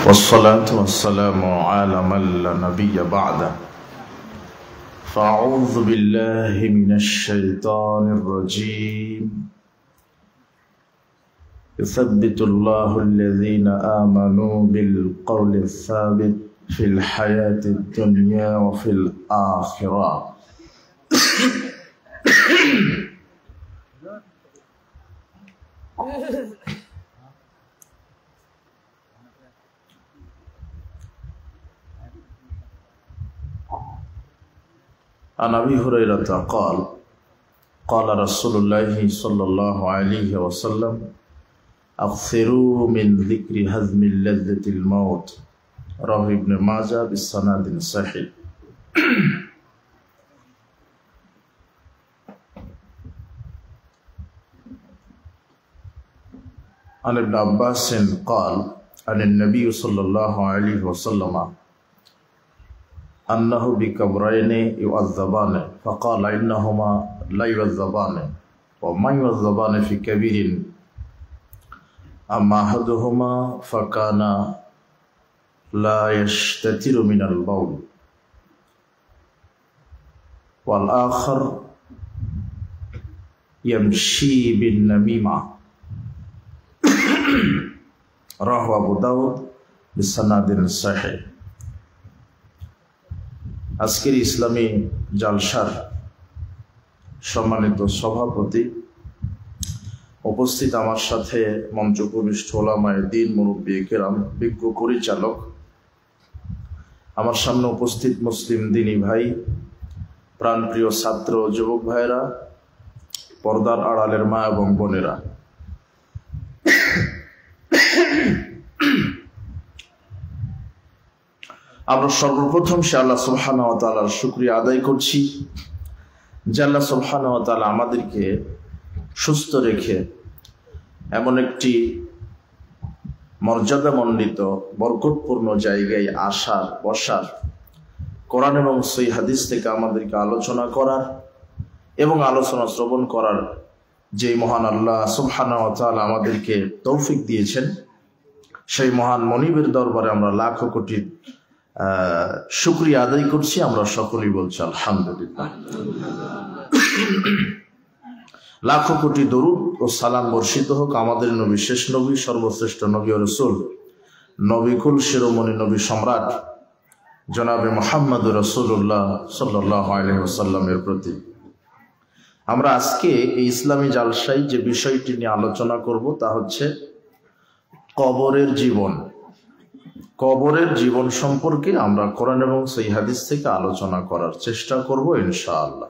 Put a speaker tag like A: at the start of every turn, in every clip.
A: والصلاة والسلام على من لا نبي بعده فأعوذ بالله من الشيطان الرجيم يثبت الله الذين آمنوا بالقول الثابت في الحياة الدنيا وفي الآخرة عن أبي هريرة قال قال رسول الله صلى الله عليه وسلم أكثروا من ذكر هضم لذة الموت رواه ابن ماجه بسند صحيح. عن ابن عباس قال عن النبي صلى الله عليه وسلم أنه بكبرين يعذبان فقال إنهما لا يعذبان وما يعذبان في كبير أما أحدهما فكان لا يستتر من البول والآخر يمشي بالنميمة رواه أبو داود بسند صحيح. আজকের ইসলামী জালসার সম্মানিত সভাপতি, উপস্থিত আমার সাথে মঞ্চ উপবিষ্ট ওলামায়ে দ্বীন, মুরব্বী কেরাম, বিজ্ঞ পরিচালক, আমার সামনে উপস্থিত মুসলিম দ্বীনী ভাই, প্রাণপ্রিয় ছাত্র যুবক ভাইরা, পর্দার আড়ালের মা এবং বোনেরা, আমরা সর্বপ্রথম সে আল্লাহ সুবহানাহু ওয়া তাআলার শুকরিয়া আদায় করছি যে আল্লাহ সুবহানাহু ওয়া তাআলা আমাদেরকে সুস্থ রেখে এমন একটি মর্যাদামণ্ডিত বরকতপূর্ণ জায়গায় আসার, বসার, কোরআন এবং সহিহ হাদিস থেকে আমাদেরকে আলোচনা করার এবং আলোচনা শ্রবণ করার যে মহান আল্লাহ সুবহানাহু ওয়া তাআলা আমাদেরকে তৌফিক দিয়েছেন, সেই মহান মনিবের দরবারে আমরা লাখো কোটি শুকরিয়া আদায় করছি। আমরা সকলেই বলছি আলহামদুলিল্লাহ। লাখো কোটি দরুদ ও সালাম বর্ষিত হোক আমাদের নবী, শেষ নবী, সর্বশ্রেষ্ঠ নবী ও রাসূল, নবীকুল শিরোমণি, নবী সম্রাট জনাবে মুহাম্মদুর রাসূলুল্লাহ সাল্লাল্লাহু আলাইহি ওয়াসাল্লামের প্রতি। আমরা আজকে এই ইসলামী জালসায় যে বিষয়টি নিয়ে আলোচনা করব তা হচ্ছে কবরের জীবন। কবরের জীবন সম্পর্কে আমরা কোরআন এবং সহিহ হাদিস থেকে আলোচনা করার চেষ্টা করব ইনশাআল্লাহ।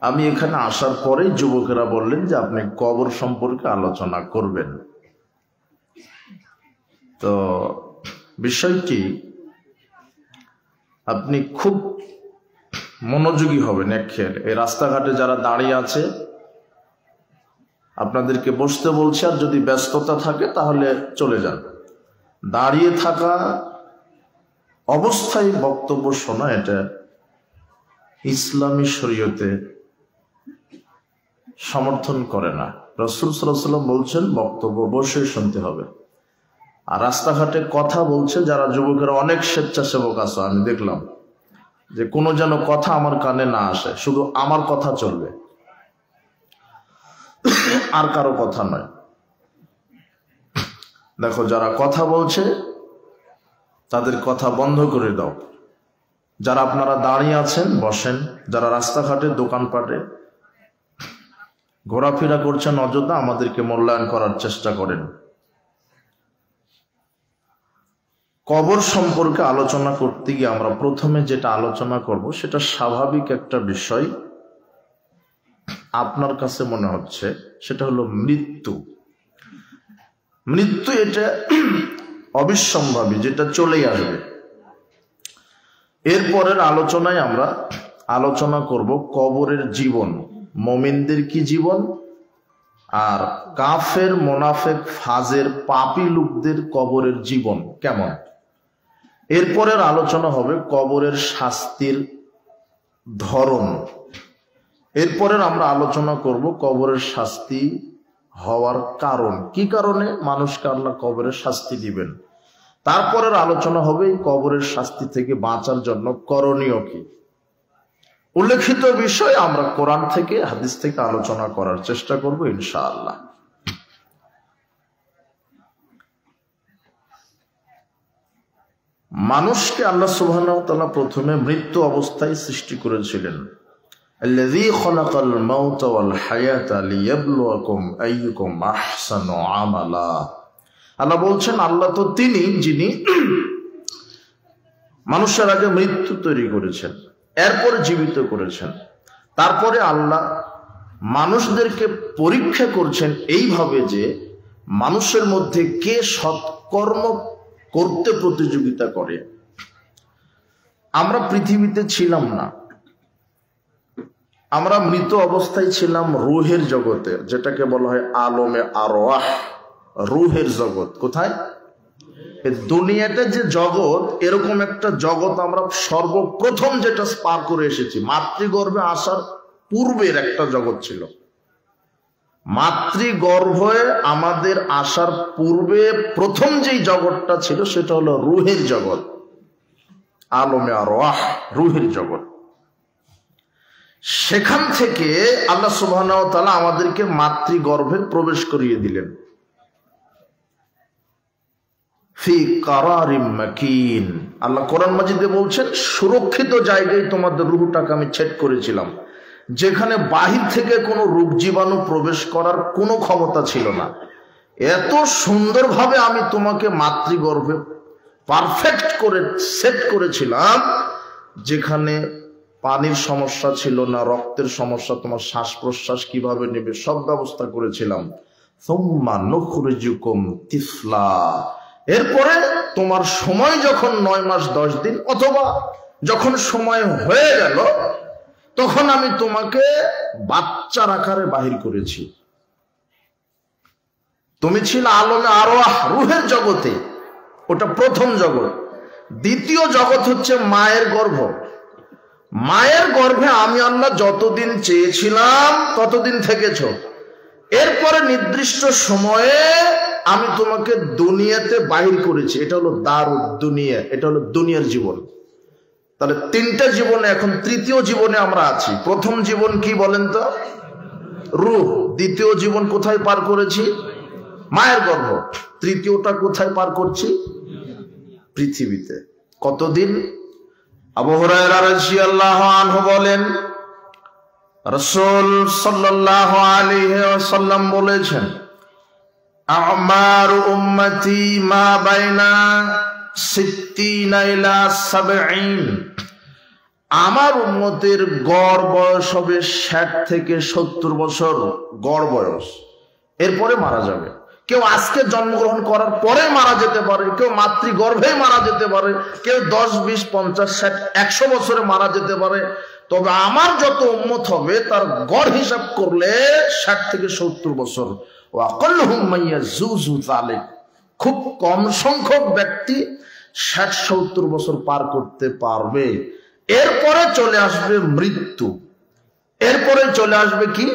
A: আমি এখানে আসার পরেই যুবকেরা বললেন যে আপনি কবর সম্পর্কে আলোচনা করবেন। তো বিষয়টি আপনি খুব মনোযোগী হবেন। এই রাস্তাঘাটে যারা দাঁড়িয়ে আছে আপনাদেরকে বসতে বলছে, আর যদি ব্যস্ততা থাকে তাহলে চলে যান। দাঁড়িয়ে থাকা অবস্থায় বক্তব্য শোনা এটা ইসলামী শরীয়তে সমর্থন করে না। রাসূল সাল্লাল্লাহু আলাইহি ওয়াসাল্লাম বলছেন বক্তব্য বসে শুনতে হবে। আর রাস্তাঘাটে কথা বলছে যারা যুবকেরা, অনেক স্বেচ্ছাসেবক আছে, আমি দেখলাম যে কোনো যেন কথা আমার কানে না আসে, শুধু আমার কথা চলবে, আর কারো কথা নয়। দেখো, যারা কথা বলছে তাদের কথা বন্ধ করে দাও। যারা আপনারা দাঁড়িয়ে আছেন বসেন, যারা রাস্তাঘাটে দোকানপাটে ঘোরাফেরা করছেন অযথা, আমাদেরকে মূল্যায়ন করার চেষ্টা করেন। কবর সম্পর্কে আলোচনা করতে গিয়ে আমরা প্রথমে যেটা আলোচনা করব সেটা স্বাভাবিক একটা বিষয় আপনার কাছে মনে হচ্ছে, সেটা হলো মৃত্যু। মৃত্যু এটা অবিসম্ভাবী, যেটা চলেই আসবে। এরপরের আলোচনায় আমরা আলোচনা করব কবরের জীবন, মুমিনদের কি জীবন, আর কাফের, মুনাফিক, ফাজের, পাপী লোকদের কবরের জীবন কেমন। এরপরের আলোচনা হবে কবরের শাস্তির ধরন, এরপরের আমরা আলোচনা করব কবরের শাস্তি হওয়ার কারণ, কি কারণে মানুষকে আল্লাহ কবরের শাস্তি দিবেন। তারপরের আলোচনা হবে এই কবরের শাস্তি থেকে বাঁচার জন্য করণীয় কি। উল্লেখিত বিষয় আমরা কোরআন থেকে হাদিস থেকে আলোচনা করার চেষ্টা করব ইনশাআল্লাহ। মানুষকে আল্লাহ সুবহানাহু ওয়া তাআলা প্রথমে মৃত্যু অবস্থায় সৃষ্টি করেছিলেন। আল্লাযী খালাকাল মাউতা ওয়াল হায়াতা লিয়াবলুয়াকুম আইয়ুকুম আহসানু আমালা। আল্লাহ বলছেন, আল্লাহ তো তিনি যিনি মানুষের আগে মৃত্যু তৈরি করেছেন, এরপরে জীবিত করেছেন, তারপরে আল্লাহ মানুষদেরকে পরীক্ষা করছেন এইভাবে যে মানুষের মধ্যে কে সৎকর্ম করতে প্রতিযোগিতা করে। আমরা পৃথিবীতে ছিলাম না, আমরা মৃত অবস্থায় ছিলাম রুহের জগতে, যেটাকে বলা হয় আলমে আরওয়াহ, রুহের জগৎ। কোথায়? দুনিয়াতে যে জগৎ, এরকম একটা জগৎ আমরা সর্বপ্রথম যেটা পার করে এসেছি, মাতৃগর্ভে আসার পূর্বের একটা জগৎ ছিল। মাতৃগর্ভে আমাদের আসার পূর্বে প্রথম যেই জগৎটা ছিল সেটা হলো রুহের জগৎ, আলমে আরওয়াহ, রুহের জগৎ। সেখান থেকে আল্লাহ সুবহানাহু ওয়া তাআলা আমাদেরকে মাতৃগর্ভে প্রবেশ করিয়ে দিলেন। ফি কারারিম মাকিন, আল্লাহ কোরআন মাজিদে বলছেন, সুরক্ষিত জায়গায় তোমাদের রূহটাকে আমি ছেদ করেছিলাম, যেখানে বাহির থেকে কোনো রোগ জীবাণু প্রবেশ করার কোনো ক্ষমতা ছিল না। এত সুন্দরভাবে আমি তোমাকে মাতৃগর্ভে পারফেক্ট করে সেট করেছিলাম, যেখানে পানির সমস্যা ছিল না, রক্তের সমস্যা, তোমার শ্বাস প্রশ্বাস কিভাবে নেবে সব ব্যবস্থা করেছিলাম। সুম্মা নুখরিজুকুম তিফলা, এরপরে তোমার সময় যখন 9 মাস 10 দিন অথবা যখন সময় হয়ে গেল, তখন আমি তোমাকে বাচ্চার আকারে বাহির করেছি। তুমি ছিল আলমে আরওয়াহ, রুহের জগতে, ওটা প্রথম জগৎ। দ্বিতীয় জগৎ হচ্ছে মায়ের গর্ভ। মায়ের গর্ভে আমি আল্লাহ যতদিন চেয়েছিলাম ততদিন থেকেছ। এরপরে নির্দিষ্ট সময়ে আমি তোমাকে দুনিয়াতে বাহির করেছি। এটা হলো দারুদ দুনিয়া, এটা হলো দুনিয়ার জীবন। তাহলে 3টা জীবনে, এখন 3য় জীবনে আমরা আছি। প্রথম জীবন কি বলেন তো? রূহ। দ্বিতীয় জীবন কোথায় পার করেছি? মায়ের গর্ভ। তৃতীয়টা কোথায় পার করছি? পৃথিবীতে। কতদিন? আবু হুরায়রা রাদিয়াল্লাহু আনহু বলেন, রাসূল সাল্লাল্লাহু আলাইহি ওয়াসাল্লাম বলেছেন, আমারু উম্মতি মা বাইনা 60 ইলা 70। আমার উম্মতের গড় বয়স হবে 60 থেকে 70 বছর, গড় বয়স। এরপরে মারা যাবে। কেউ আজকে জন্মগ্রহণ করার পরে মারা যেতে পারে, কেউ মাতৃগর্ভে মারা যেতে পারে, কেউ 10, 20, 50, 60, 100 বছরে মারা যেতে পারে। তবে আমার যত উম্মত হবে তার গড় হিসাব করলে 60 থেকে 70 বছর। খুব কম সংখ্যক ব্যক্তি 60-70 বছর পার করতে পারবে। এরপরে চলে আসবে মৃত্যু। এরপরে চলে আসবে কি?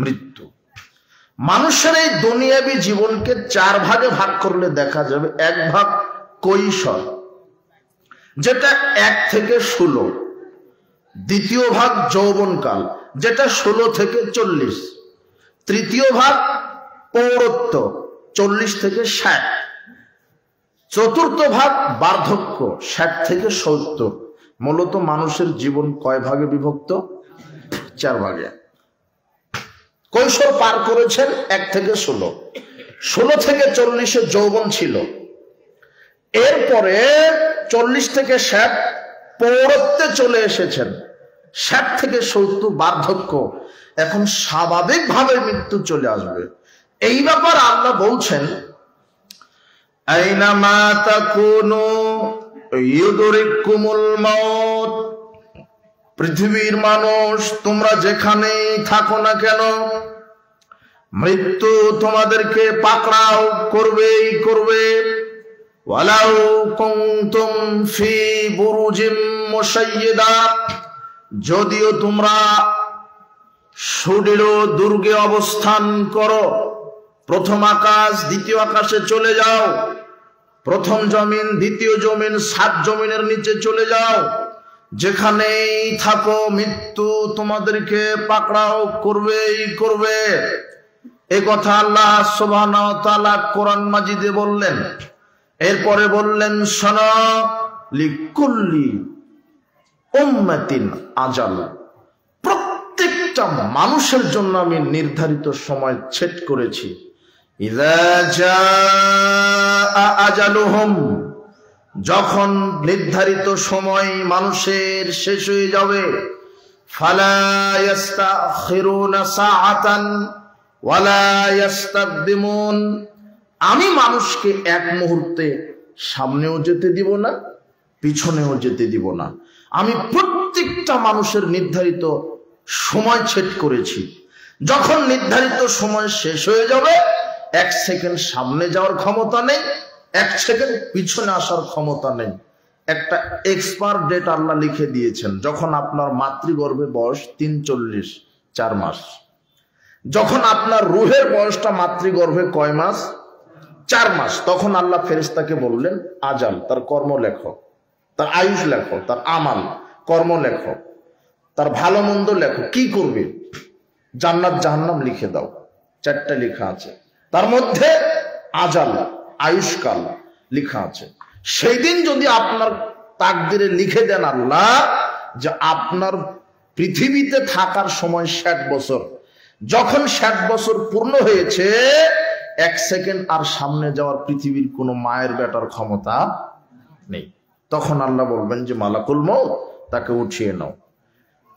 A: মৃত্যু। মানুষের এই দুনিয়াবী জীবনকে 4 ভাগে ভাগ করলে দেখা যাবে। 1 ভাগ কৈশোর, যেটা 1 থেকে 16। দ্বিতীয় ভাগ যৌবনকাল, যেটা 16 থেকে 40। তৃতীয় ভাগ পৌরত্ব, 40 থেকে 60। চতুর্থ ভাগ বার্ধক্য, 60 থেকে 70। মূলত মানুষের জীবন কয় ভাগে বিভক্ত? 4 ভাগে। কৈশোর পার করেছেন 1 থেকে 16। 16 থেকে 40-এ যৌবন ছিল। এরপরে 40 থেকে 60 পৌরত্বে চলে এসেছেন। 60 থেকে 70 বার্ধক্য। এখন স্বাভাবিকভাবে মৃত্যু চলে আসবে। এই ব্যাপার আল্লাহ বলছেন, আইনামা তাকুনু ইউদরিকুমুল মাউত। পৃথিবীর মানুষ, তোমরা যেখানেই থাকো না কেন, মৃত্যু তোমাদেরকে পাকড়াও করবেই করবে। ওয়ালাউ কুনতুম ফি বুরুজিম মুশাইয়্যিদা, যদিও তোমরা সুদৃঢ় দুর্গে অবস্থান করো। প্রথম আকাশ দ্বিতীয় আকাশে চলে যাও, প্রথম জমিন দ্বিতীয় জমিন, 7 জমিনের নিচে চলে যাও। যেখানেই থাকো মৃত্যু তোমাদেরকে পাকড়াও করবেই করবে। এ কথা আল্লাহ সুবহানাহু ওয়া তাআলা কোরআন মাজিদে বললেন। এরপরে বললেন, শোনো, লিকুল্লি উম্মাতিন আজাল, প্রত্যেকটা মানুষের জন্য আমি নির্ধারিত সময় সেট করেছি। ইযা জাআ আজালুহুম, যখন নির্ধারিত সময় মানুষের শেষ হয়ে যাবে, ফালা ইস্তাখিরুনা সাআতান ওয়ালা ইস্তাকদিমুন, আমি মানুষকে এক মুহূর্তে সামনেও যেতে দিব না, পিছনেও যেতে দিব না। আমি প্রত্যেকটা মানুষের নির্ধারিত সময় সেট করেছি। যখন নির্ধারিত সময় শেষ হয়ে যাবে, 1 সেকেন্ড সামনে যাওয়ার ক্ষমতা নেই, 1 সেকেন্ড পিছনে আসার ক্ষমতা নেই। একটা এক্সপায়ার ডেট আল্লাহ লিখে দিয়েছেন। যখন আপনার মাতৃগর্ভে বয়স 43 4 মাস, যখন আপনার রুহের বয়সটা মাতৃগর্ভে কয় মাস? 4 মাস, তখন আল্লাহ ফেরেশতাকে বললেন, আজাল, তার কর্ম লেখো, তার আয়ুষ লেখো, তার আমাল কর্ম লেখো, তার ভালো মন্দ লেখো, কি করবে, জান্নাত জাহান্নাম লিখে দাও। 4টা লেখা আছে, তার মধ্যে আজাল আয়ুষ্কাল লেখা আছে। সেই দিন যদি আপনার তাকদিরে লিখে দেন আল্লাহ যে আপনার পৃথিবীতে থাকার সময় 60 বছর, যখন 60 বছর পূর্ণ হয়েছে, 1 সেকেন্ড আর সামনে যাওয়ার পৃথিবীর কোনো মায়ের বেটার ক্ষমতা নেই। তখন আল্লাহ বলবেন যে মালাকুল মউত, তাকে উঠিয়ে নাও।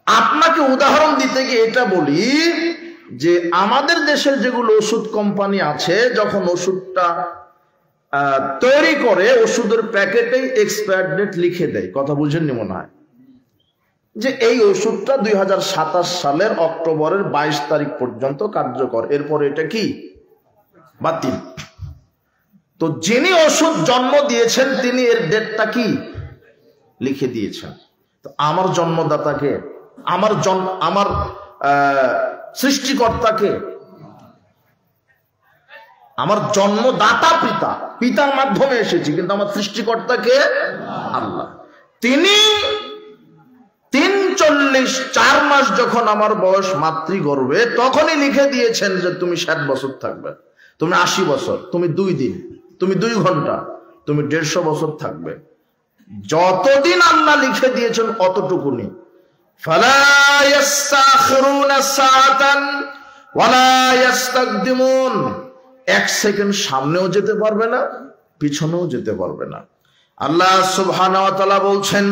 A: আপনাকে উদাহরণ দিতে গিয়ে এটা বলি যে আমাদের দেশের যেগুলো ওষুধ কোম্পানি আছে, যখন ওষুধটা তৈরি করে, ওষুধের প্যাকেটেই এক্সপায়ার ডেট লিখে দেয়। কথা বুঝেননি মনে হয়? যে এই ওষুধটা 2027 সালের অক্টোবরের 22 তারিখ পর্যন্ত কার্যকর, এরপরে এটা কি বাতিল। তো যিনি ওষুধ জন্ম দিয়েছেন তিনি এর ডেটটা কি লিখে দিয়েছেন। তো আমার জন্মদাতাকে, আমার সৃষ্টিকর্তাকে, আমার জন্মদাতা পিতার মাধ্যমে এসেছি, কিন্তু আমার সৃষ্টিকর্তাকে আল্লাহ। তিনি 4 মাস যখন আমার বয়স মাতৃগর্ভে, তখনই লিখে দিয়েছেন যে তুমি 60 বছর থাকবে, তুমি 80 বছর, তুমি 2 দিন, তুমি 2 ঘন্টা, তুমি 150 বছর থাকবে। যতদিন আল্লাহ লিখে দিয়েছেন অতটুকুনি। ফালা ইস্তাখিরুনা সাআতান ওয়ালা ইস্তাকদিমুন, 1 সেকেন্ড সামনেও যেতে পারবে না, পিছনেও যেতে পারবে না। আল্লাহ সুবহানাহু ওয়া তাআলা বলছেন,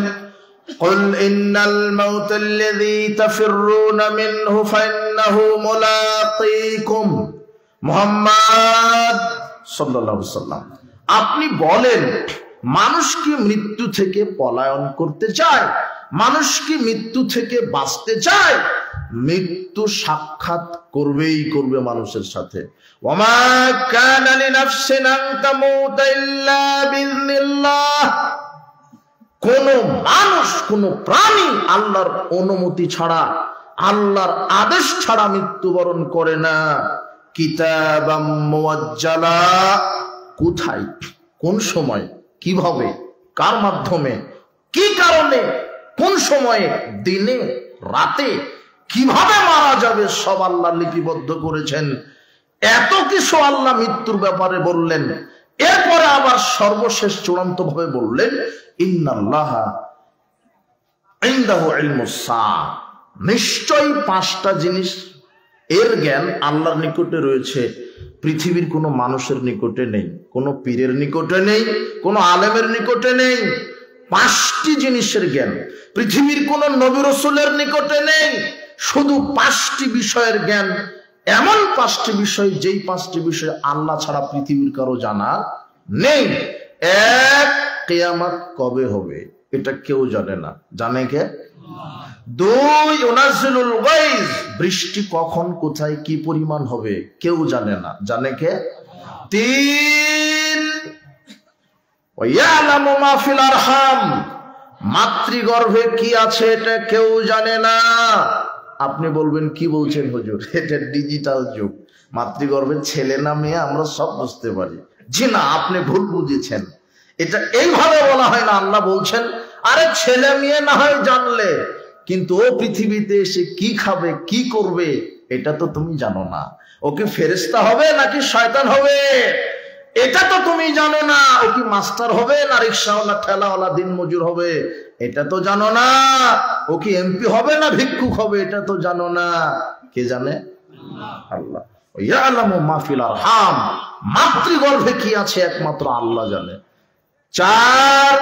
A: কুল ইন্নাল মাউতাল্লাযী তাফিররুনা মিনহু ফাইন্নাহু মুলাকীকুম। মুহাম্মদ সাল্লাল্লাহু আলাইহি ওয়াসাল্লাম, আপনি বলেন, মানুষ কি মৃত্যু থেকে পলায়ন করতে চায়? মানুষ কি মৃত্যু থেকে বাঁচতে চায়? মৃত্যু সাক্ষাৎ করবেই করবে মানুষের সাথে। ওয়ামা কানা লিনাফসিন আন তামুতা ইল্লা বিইذنিল্লাহ, কোন মানুষ, কোন প্রাণী আল্লাহর অনুমতি ছাড়া, আল্লাহর আদেশ ছাড়া মৃত্যুবরণ করে না। কিতাবাম মুআজ্জালা, কোথায়, কোন সময়, কিভাবে, কার মাধ্যমে, কি কারণে, কোন সময়ে, দিনে রাতে, কিভাবে মারা যাবে, সব আল্লাহ লিপিবদ্ধ করেছেন। এত কিছু আল্লাহ মৃত্যুর ব্যাপারে বললেন। এরপরে আবার সর্বশেষ চূড়ান্ত ভাবে বললেন, ইন্নাল্লাহা ইনদাহু ইলমুস সাআ, নিশ্চয়ই 5টা জিনিস এর জ্ঞান আল্লাহর নিকটে রয়েছে, পৃথিবীর কোনো মানুষের নিকটে নেই, কোনো পীরের নিকটে নেই, কোনো আলেমের নিকটে নেই। 5টি জিনিসের জ্ঞান পৃথিবীর কোন নবী রাসূলের নিকটে নেই। শুধু 5টি বিষয়ের জ্ঞান, এমন 5টি বিষয়, যেই 5টি বিষয় আল্লাহ ছাড়া পৃথিবীর কারো জানা নেই। 1, কিয়ামত কবে হবে, এটা কেউ জানে না, জানে কে? 2, ইউনাজ্জিলুল গায়জ, বৃষ্টি কখন, কোথায়, কি পরিমাণ হবে, কেউ জানে না, জানে কে? 3, ওয়ায়ালামু মা ফিল আরহাম, মাতৃগর্ভে কি আছে এটা কেউ জানে না। আপনি বলবেন কি বলছেন হুজুর, এটা ডিজিটাল যুগ, মাতৃগর্ভের ছেলে না মেয়ে আমরা সব বুঝতে পারি। জি না, আপনি ভুল বুঝেছেন। এটা এইভাবে বলা হয় না। আল্লাহ বলছেন আরে ছেলে মেয়ে না হয় জানলে, কিন্তু ও পৃথিবীতে এসে কি খাবে কি করবে এটা তো তুমি জানো না। ও কি ফেরেশতা হবে নাকি শয়তান হবে এটা তো তুমি জানো না। ও কি মাস্টার হবে না রিকশাওয়ালা ঠেলাওয়ালা দিনমজুর হবে এটা তো জানো না। ও কি এমপি হবে না ভিক্ষুক হবে এটা তো জানো না। কে জানে? আল্লাহ। ইয়ালামু মা ফিল আরহাম, মাতৃগর্ভে কি আছে একমাত্র আল্লাহ জানে। 4,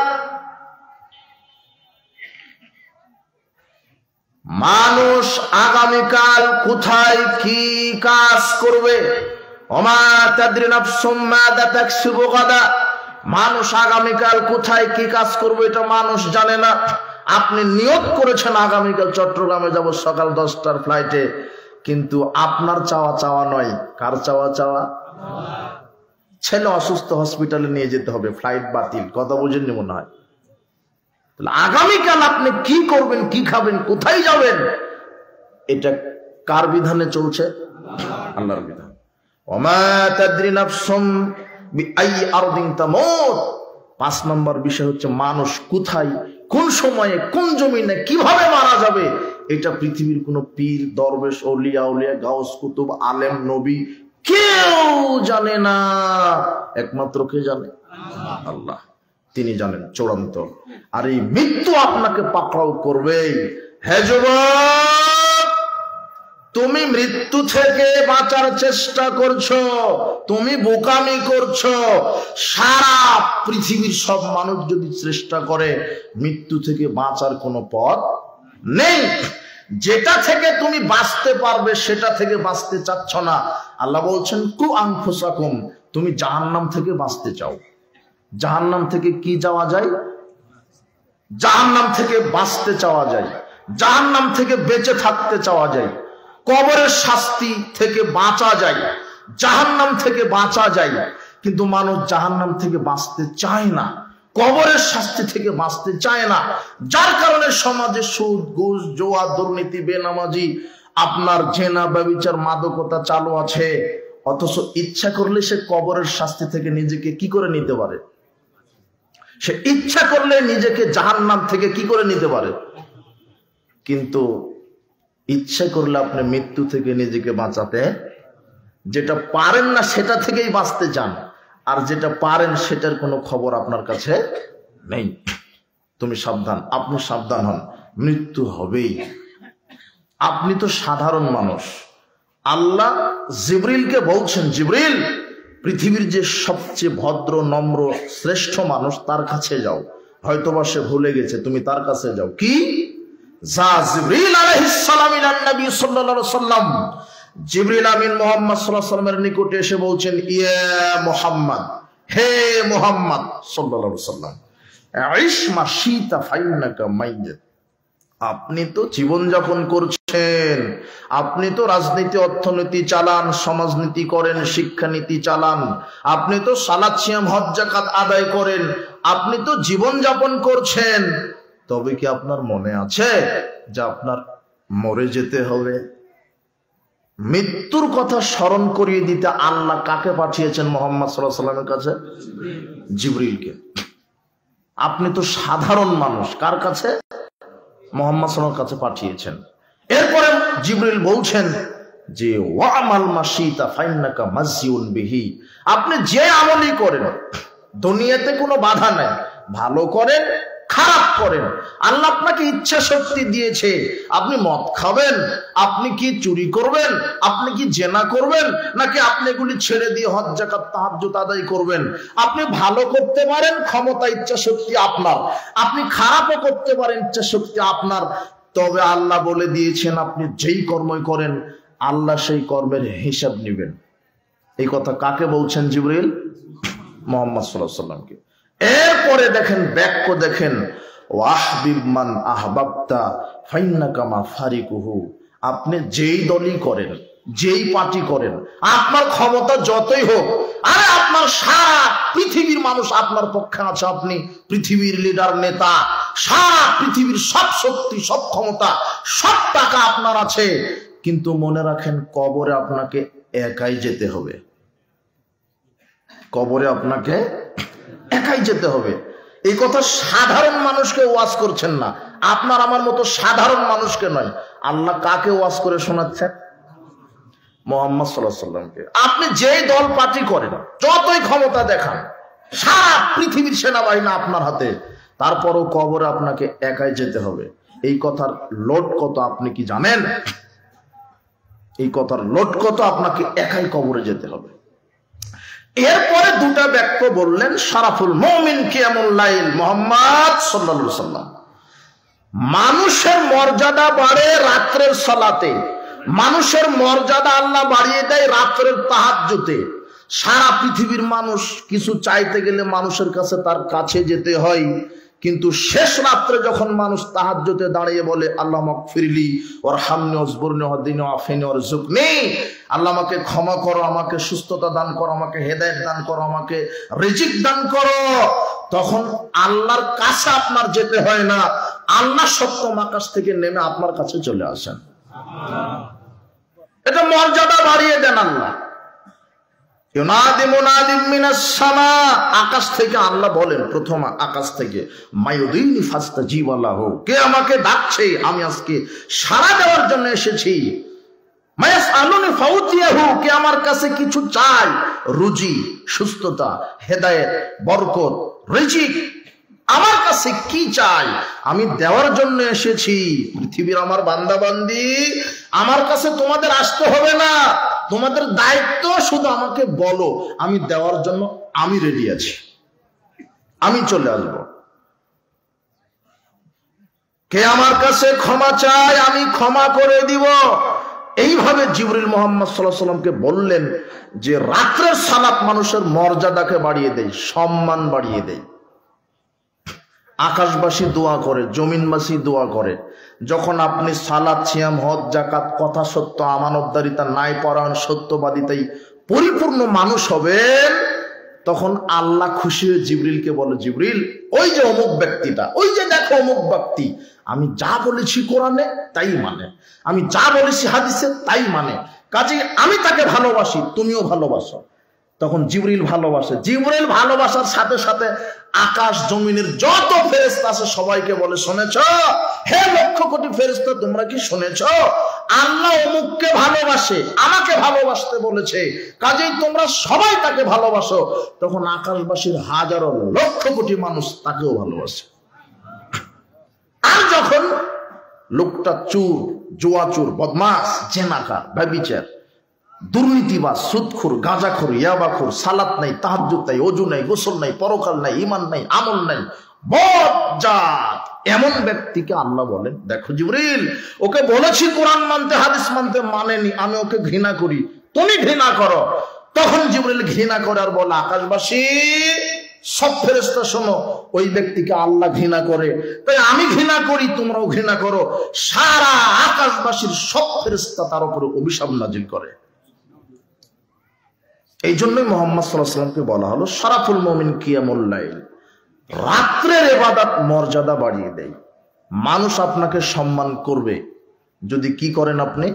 A: মানুষ আগামীকাল কোথায় কি কাজ করবে। ওমা তাদরি নাফসুম মাযা তাকসিবু গাদা, মানুষ আগামীকাল কোথায় কি কাজ করবে এটা মানুষ জানে না। আপনি নিয়ত করেছেন আগামীকাল চট্টগ্রামে যাব সকাল 10টার ফ্লাইটে, কিন্তু আপনার চাওয়া চাওয়া নয়। কার চাওয়া? চাওয়া ছেলে অসুস্থ, হসপিটালে নিয়ে যেতে হবে, ফ্লাইট বাতিল। কথা বুঝেননি মনে হয়? তাহলে আগামীকাল আপনি কি করবেন, কি খাবেন, কোথায় যাবেন, এটা কার বিধানে চলছে? আল্লাহর বিধান। ওমা তাদরি নাফসুম বিআই আরদিন তামুত। 5 নম্বর বিষয় হচ্ছে মানুষ কোথায় কোন সময়ে কোন জমিনে কিভাবে মারা যাবে এটা পৃথিবীর কোন পীর, দরবেশ, আউলিয়া, গাউস, কুতুব, আলেম, নবী কেউ জানে না। একমাত্র কে জানে? আল্লাহ। তিনি জানেন চূড়ান্ত। আর এই মৃত্যু আপনাকে পাকড়াও করবে। হে যুবক, তুমি মৃত্যু থেকে বাঁচার চেষ্টা করছো, তুমি বোকামি করছো। সারা পৃথিবীর সব মানুষ যদি চেষ্টা করে, মৃত্যু থেকে বাঁচার কোনো পথ নেই। যেটা থেকে তুমি বাঁচতে পারবে সেটা থেকে বাঁচতে চাচ্ছ না। আল্লাহ বলছেন কু আনফুসাকুম, তুমি জাহান্নাম থেকে বাঁচতে চাও। জাহান্নাম থেকে কি যাওয়া যায়? জাহান্নাম থেকে বাঁচতে চাওয়া যায়, জাহান্নাম থেকে বেঁচে থাকতে চাওয়া যায়, কবরের শাস্তি থেকে বাঁচা যায়, জাহান্নাম থেকে বাঁচা যায়। কিন্তু মানুষ জাহান্নাম থেকে বাঁচতে চায় না, কবরের শাস্তি থেকে বাঁচতে চায় না। যার কারণে সমাজে সুদ, ঘুষ, জুয়া, দুর্নীতি, বেনামাজি, আপনার জেনা, ব্যভিচার, মাদকতা চালু আছে। অথচ ইচ্ছা করলে সে কবরের শাস্তি থেকে নিজেকে কি করে নিতে পারে? সে ইচ্ছা করলে নিজেকে জাহান্নাম থেকে কি করে নিতে পারে? কিন্তু ইচ্ছা করলে আপনি মৃত্যু থেকে নিজেকে বাঁচাতে, যেটা পারেন না সেটা থেকেই বাঁচতে চান, আর যেটা পারেন সেটার কোনো খবর আপনার কাছে নেই। তুমি সাবধান, আপনি সাবধান হন, মৃত্যু হবেই। আপনি তো সাধারণ মানুষ। আল্লাহ জিবরিলকে বলছেন, জিবরিল, পৃথিবীর যে সবচেয়ে ভদ্র, নম্র, শ্রেষ্ঠ মানুষ তার কাছে যাও। হয়তোবা সে ভুলে গেছে, তুমি তার কাছে যাও। কি? যা জিবরিল আলাইহিস সালাম ইলান নবী সাল্লাল্লাহু আলাইহি ওয়াসাল্লাম, জিবরিল আমিন মুহাম্মদ সাল্লাল্লাহু আলাইহি ওয়াসাল্লামের নিকটে এসে বলছেন, ইয়া মুহাম্মদ, হে মুহাম্মদ সাল্লাল্লাহু আলাইহি ওয়াসাল্লাম, আইশ মা শিতা ফাইন্নাকা মাইয়্যিত। আপনি তো জীবন যাপন করছেন, আপনি তো রাজনীতি, অর্থনীতি চালান, সমাজনীতি করেন, শিক্ষানীতি চালান, আপনি তো সালাত, সিয়াম, হজ, যাকাত আদায় করেন, আপনি তো জীবন যাপন করছেন। তবে কি আপনার মনে আছে যে আপনার মরে যেতে হবে? মৃত্যুর কথা স্মরণ করিয়ে দিতে আল্লাহ কাকে পাঠিয়েছেন? মুহাম্মদ সাল্লাল্লাহু আলাইহি ওয়াসাল্লামের কাছে জিবরিলকে। আপনি তো সাধারণ মানুষ, কার কাছে? মুহাম্মদ সাল্লাল্লাহু আলাইহি ওয়াসাল্লামের কাছে পাঠিয়েছেন। এরপরে জিবরিল বলছেন যে ওয়ামাল মাশিতা ফাইন্নাকা মাসজিউন বিহি, আপনি যে আমলই করেন দুনিয়াতে কোনো বাধা নাই, ভালো করেন, খারাপ করেন, আল্লাহ আপনাকে ইচ্ছা শক্তি দিয়েছে। আপনি মদ খাবেন, আপনি কি চুরি করবেন, আপনি কি জেনা করবেন, নাকি আপনি এগুলি ছেড়ে দিয়ে হজ, যাকাত, তাহাজ্জুদ আদায় করবেন। আপনি ভালো করতে পারেন, ক্ষমতা, ইচ্ছা শক্তি আপনার। আপনি খারাপও করতে পারেন, ইচ্ছা শক্তি আপনার। তবে আল্লাহ বলে দিয়েছেন আপনি যেই কর্মই করেন আল্লাহ সেই কর্মের হিসাব নেবেন। এই কথা কাকে বলছেন? জিবরিল মুহাম্মদ সাল্লাল্লাহু আলাইহি ওয়াসাল্লামকে। এরপরে দেখেন বাক্য, দেখেন ওয়াহবিব মান আহবাবতা ফাইন্নাকা মাফারিকুহু। আপনি যেই দলই করেন, যেই পার্টি করেন, আপনার ক্ষমতা যতই হোক, আরে আপনার সারা পৃথিবীর মানুষ আপনার পক্ষে আছে, আপনি পৃথিবীর লিডার, নেতা, সারা পৃথিবীর সব শক্তি, সব ক্ষমতা, সব টাকা আপনার আছে, কিন্তু মনে রাখেন কবরে আপনাকে একাই যেতে হবে। কবরে আপনাকে একাই যেতে হবে। এই কথা সাধারণ মানুষকে ওয়াজ করছেন না, আপনার আমার মতো সাধারণ মানুষকে নয়। আল্লাহ কাকে ওয়াজ করে শোনাচ্ছেন? মুহাম্মদ সাল্লাল্লাহু আলাইহি ওয়াসাল্লামকে। আপনি যেই দল পার্টি করেন, যতই ক্ষমতা দেখান, সারা পৃথিবীর সেনাবাহিনী আপনার হাতে, তারপরও কবরে আপনাকে একাই যেতে হবে। এই কথার লোড কত আপনি কি জানেন? এই কথার লোড কত? আপনাকে একাই কবরে যেতে হবে। এরপরে দুটা বাক্য বললেন, শারাফুল মুমিন কিয়ামুল লাইল, মুহাম্মদ সাল্লাল্লাহু আলাইহি ওয়াসাল্লাম। মানুষের মর্যাদা বাড়ে রাত্রের সালাতে, মানুষের মর্যাদা আল্লাহ বাড়িয়ে দেয় রাত্রের তাহাজ্জুদে। সারা পৃথিবীর মানুষ কিছু চাইতে গেলে মানুষের কাছে তার কাছে যেতে হয়, কিন্তু শেষ রাত্রে যখন মানুষ তাহাজ্জুদে দাঁড়িয়ে বলে আল্লাহ মাগফিরলি ওয়ারহামনি ওয়াজবুরনি ওয়াহদিনি ওয়াআফিনি ওয়ারযুকনি, আল্লাহ আমাকে ক্ষমা করো, আমাকে সুস্থতা দান করো, আমাকে হেদায়েত দান করো, আমাকে রিজিক দান করো, তখন আল্লাহর কাছে আপনার যেতে হয় না, আল্লাহ সপ্তম আকাশ থেকে নেমে আপনার কাছে চলে আসেন। এটা মর্যাদা বাড়িয়ে দেন আল্লাহ। ইউনাদি মুনাদিম মিনাস সামা, আকাশ থেকে আল্লাহ বলেন, প্রথম আকাশ থেকে, মায়ুদিনি ফাস্তাজিব লাহু, কে আমাকে ডাকছে, আমি আজকে সাড়া দেওয়ার জন্য এসেছি। মায়াসআলুনি ফাউতিয়াহু, কে আমার কাছে কিছু চায়, রুজি, সুস্থতা, হেদায়েত, বরকত, রিজিক, আমার কাছে কি চাই আমি দেওয়ার জন্য এসেছি। পৃথিবীর আমার বান্দা বান্দি, আমার কাছে তোমাদের আসতে হবে না, তোমাদের দায়িত্ব শুধু আমাকে বলো, আমি দেওয়ার জন্য আমি রেডি আছি, আমি চলে আসব। কে আমার কাছে ক্ষমা চায়, আমি ক্ষমা করে দিব। এইভাবে জিবরিল মুহাম্মদ সাল্লাল্লাহু আলাইহি ওয়াসাল্লামকে বললেন যে রাত্রের সালাত মানুষের মর্যাদাকে বাড়িয়ে দেয়, সম্মান বাড়িয়ে দেয়। আকাশবাসী দোয়া করে, জমিনবাসী দোয়া করে। যখন আপনি সালাত, সিয়াম, হজ, যাকাত, কথা সত্য, আমানতদারিতা, ন্যায় পরায়ণ, সত্যবাদিতাই পরিপূর্ণ মানুষ হবেন, তখন আল্লাহ খুশি হয়ে জিবরিলকে বলে, জিবরিল ওই যে অমুক ব্যক্তিটা, ওই যে দেখো অমুক ব্যক্তি, আমি যা বলেছি কোরআনে তাই মানে, আমি যা বলেছি হাদিসে তাই মানে, কাজে আমি তাকে ভালোবাসি, তুমিও ভালোবাসো। তখন জিবরিল ভালোবাসে। জিবরিল ভালোবাসার সাথে সাথে আকাশ জমিনের যত ফেরেশতা আছে সবাইকে বলে, শুনেছো হে লক্ষ কোটি ফেরেশতা, তোমরা কি শুনেছো আল্লাহ অমুককে ভালোবাসে, আমাকে ভালোবাসতে বলেছে, কাজেই তোমরা সবাই তাকে ভালোবাসো। তখন আকাশবাসীর হাজারো লক্ষ কোটি মানুষ তাকেও ভালোবাসে। আর যখন লোকটা চোর, জুয়াচোর, বদমাস, জেনাকার, ব্যভিচার, দুর্নীতিবাজ, সুদখোর, গাঁজাখোর, ইয়াবাখোর, সালাত নাই, তাহাজ্জুদ নাই, ওযু নাই, গোসল নাই, পরকাল নাই, ঈমান নাই, আমল নাই, বজ্জাত, এমন ব্যক্তিকে আল্লাহ বলেন, দেখো জিবরিল, ওকে বলেছি কোরআন মানতে, হাদিস মানতে, মানেনি, আমি ওকে ঘৃণা করি, তুমি ঘৃণা করো। তখন জিবরিল ঘৃণা করে আর বলে, আকাশবাসী সব ফেরেশতা শোনো, ওই ব্যক্তিকে আল্লাহ ঘৃণা করে, তাই আমি ঘৃণা করি, তোমরাও ঘৃণা করো। সারা আকাশবাসীর সব ফেরেশতা তার উপরে অভিশাপ নাজিল করে। এই জন্যই মুহাম্মদ সাল্লাল্লাহু আলাইহি ওয়াসাল্লামকে বলা হলো শারাফুল মুমিন কিয়ামুল লাইল, রাত্রের ইবাদত মর্যাদা বাড়িয়ে দেয়। মানুষ আপনাকে সম্মান করবে যদি কি করেন, আপনি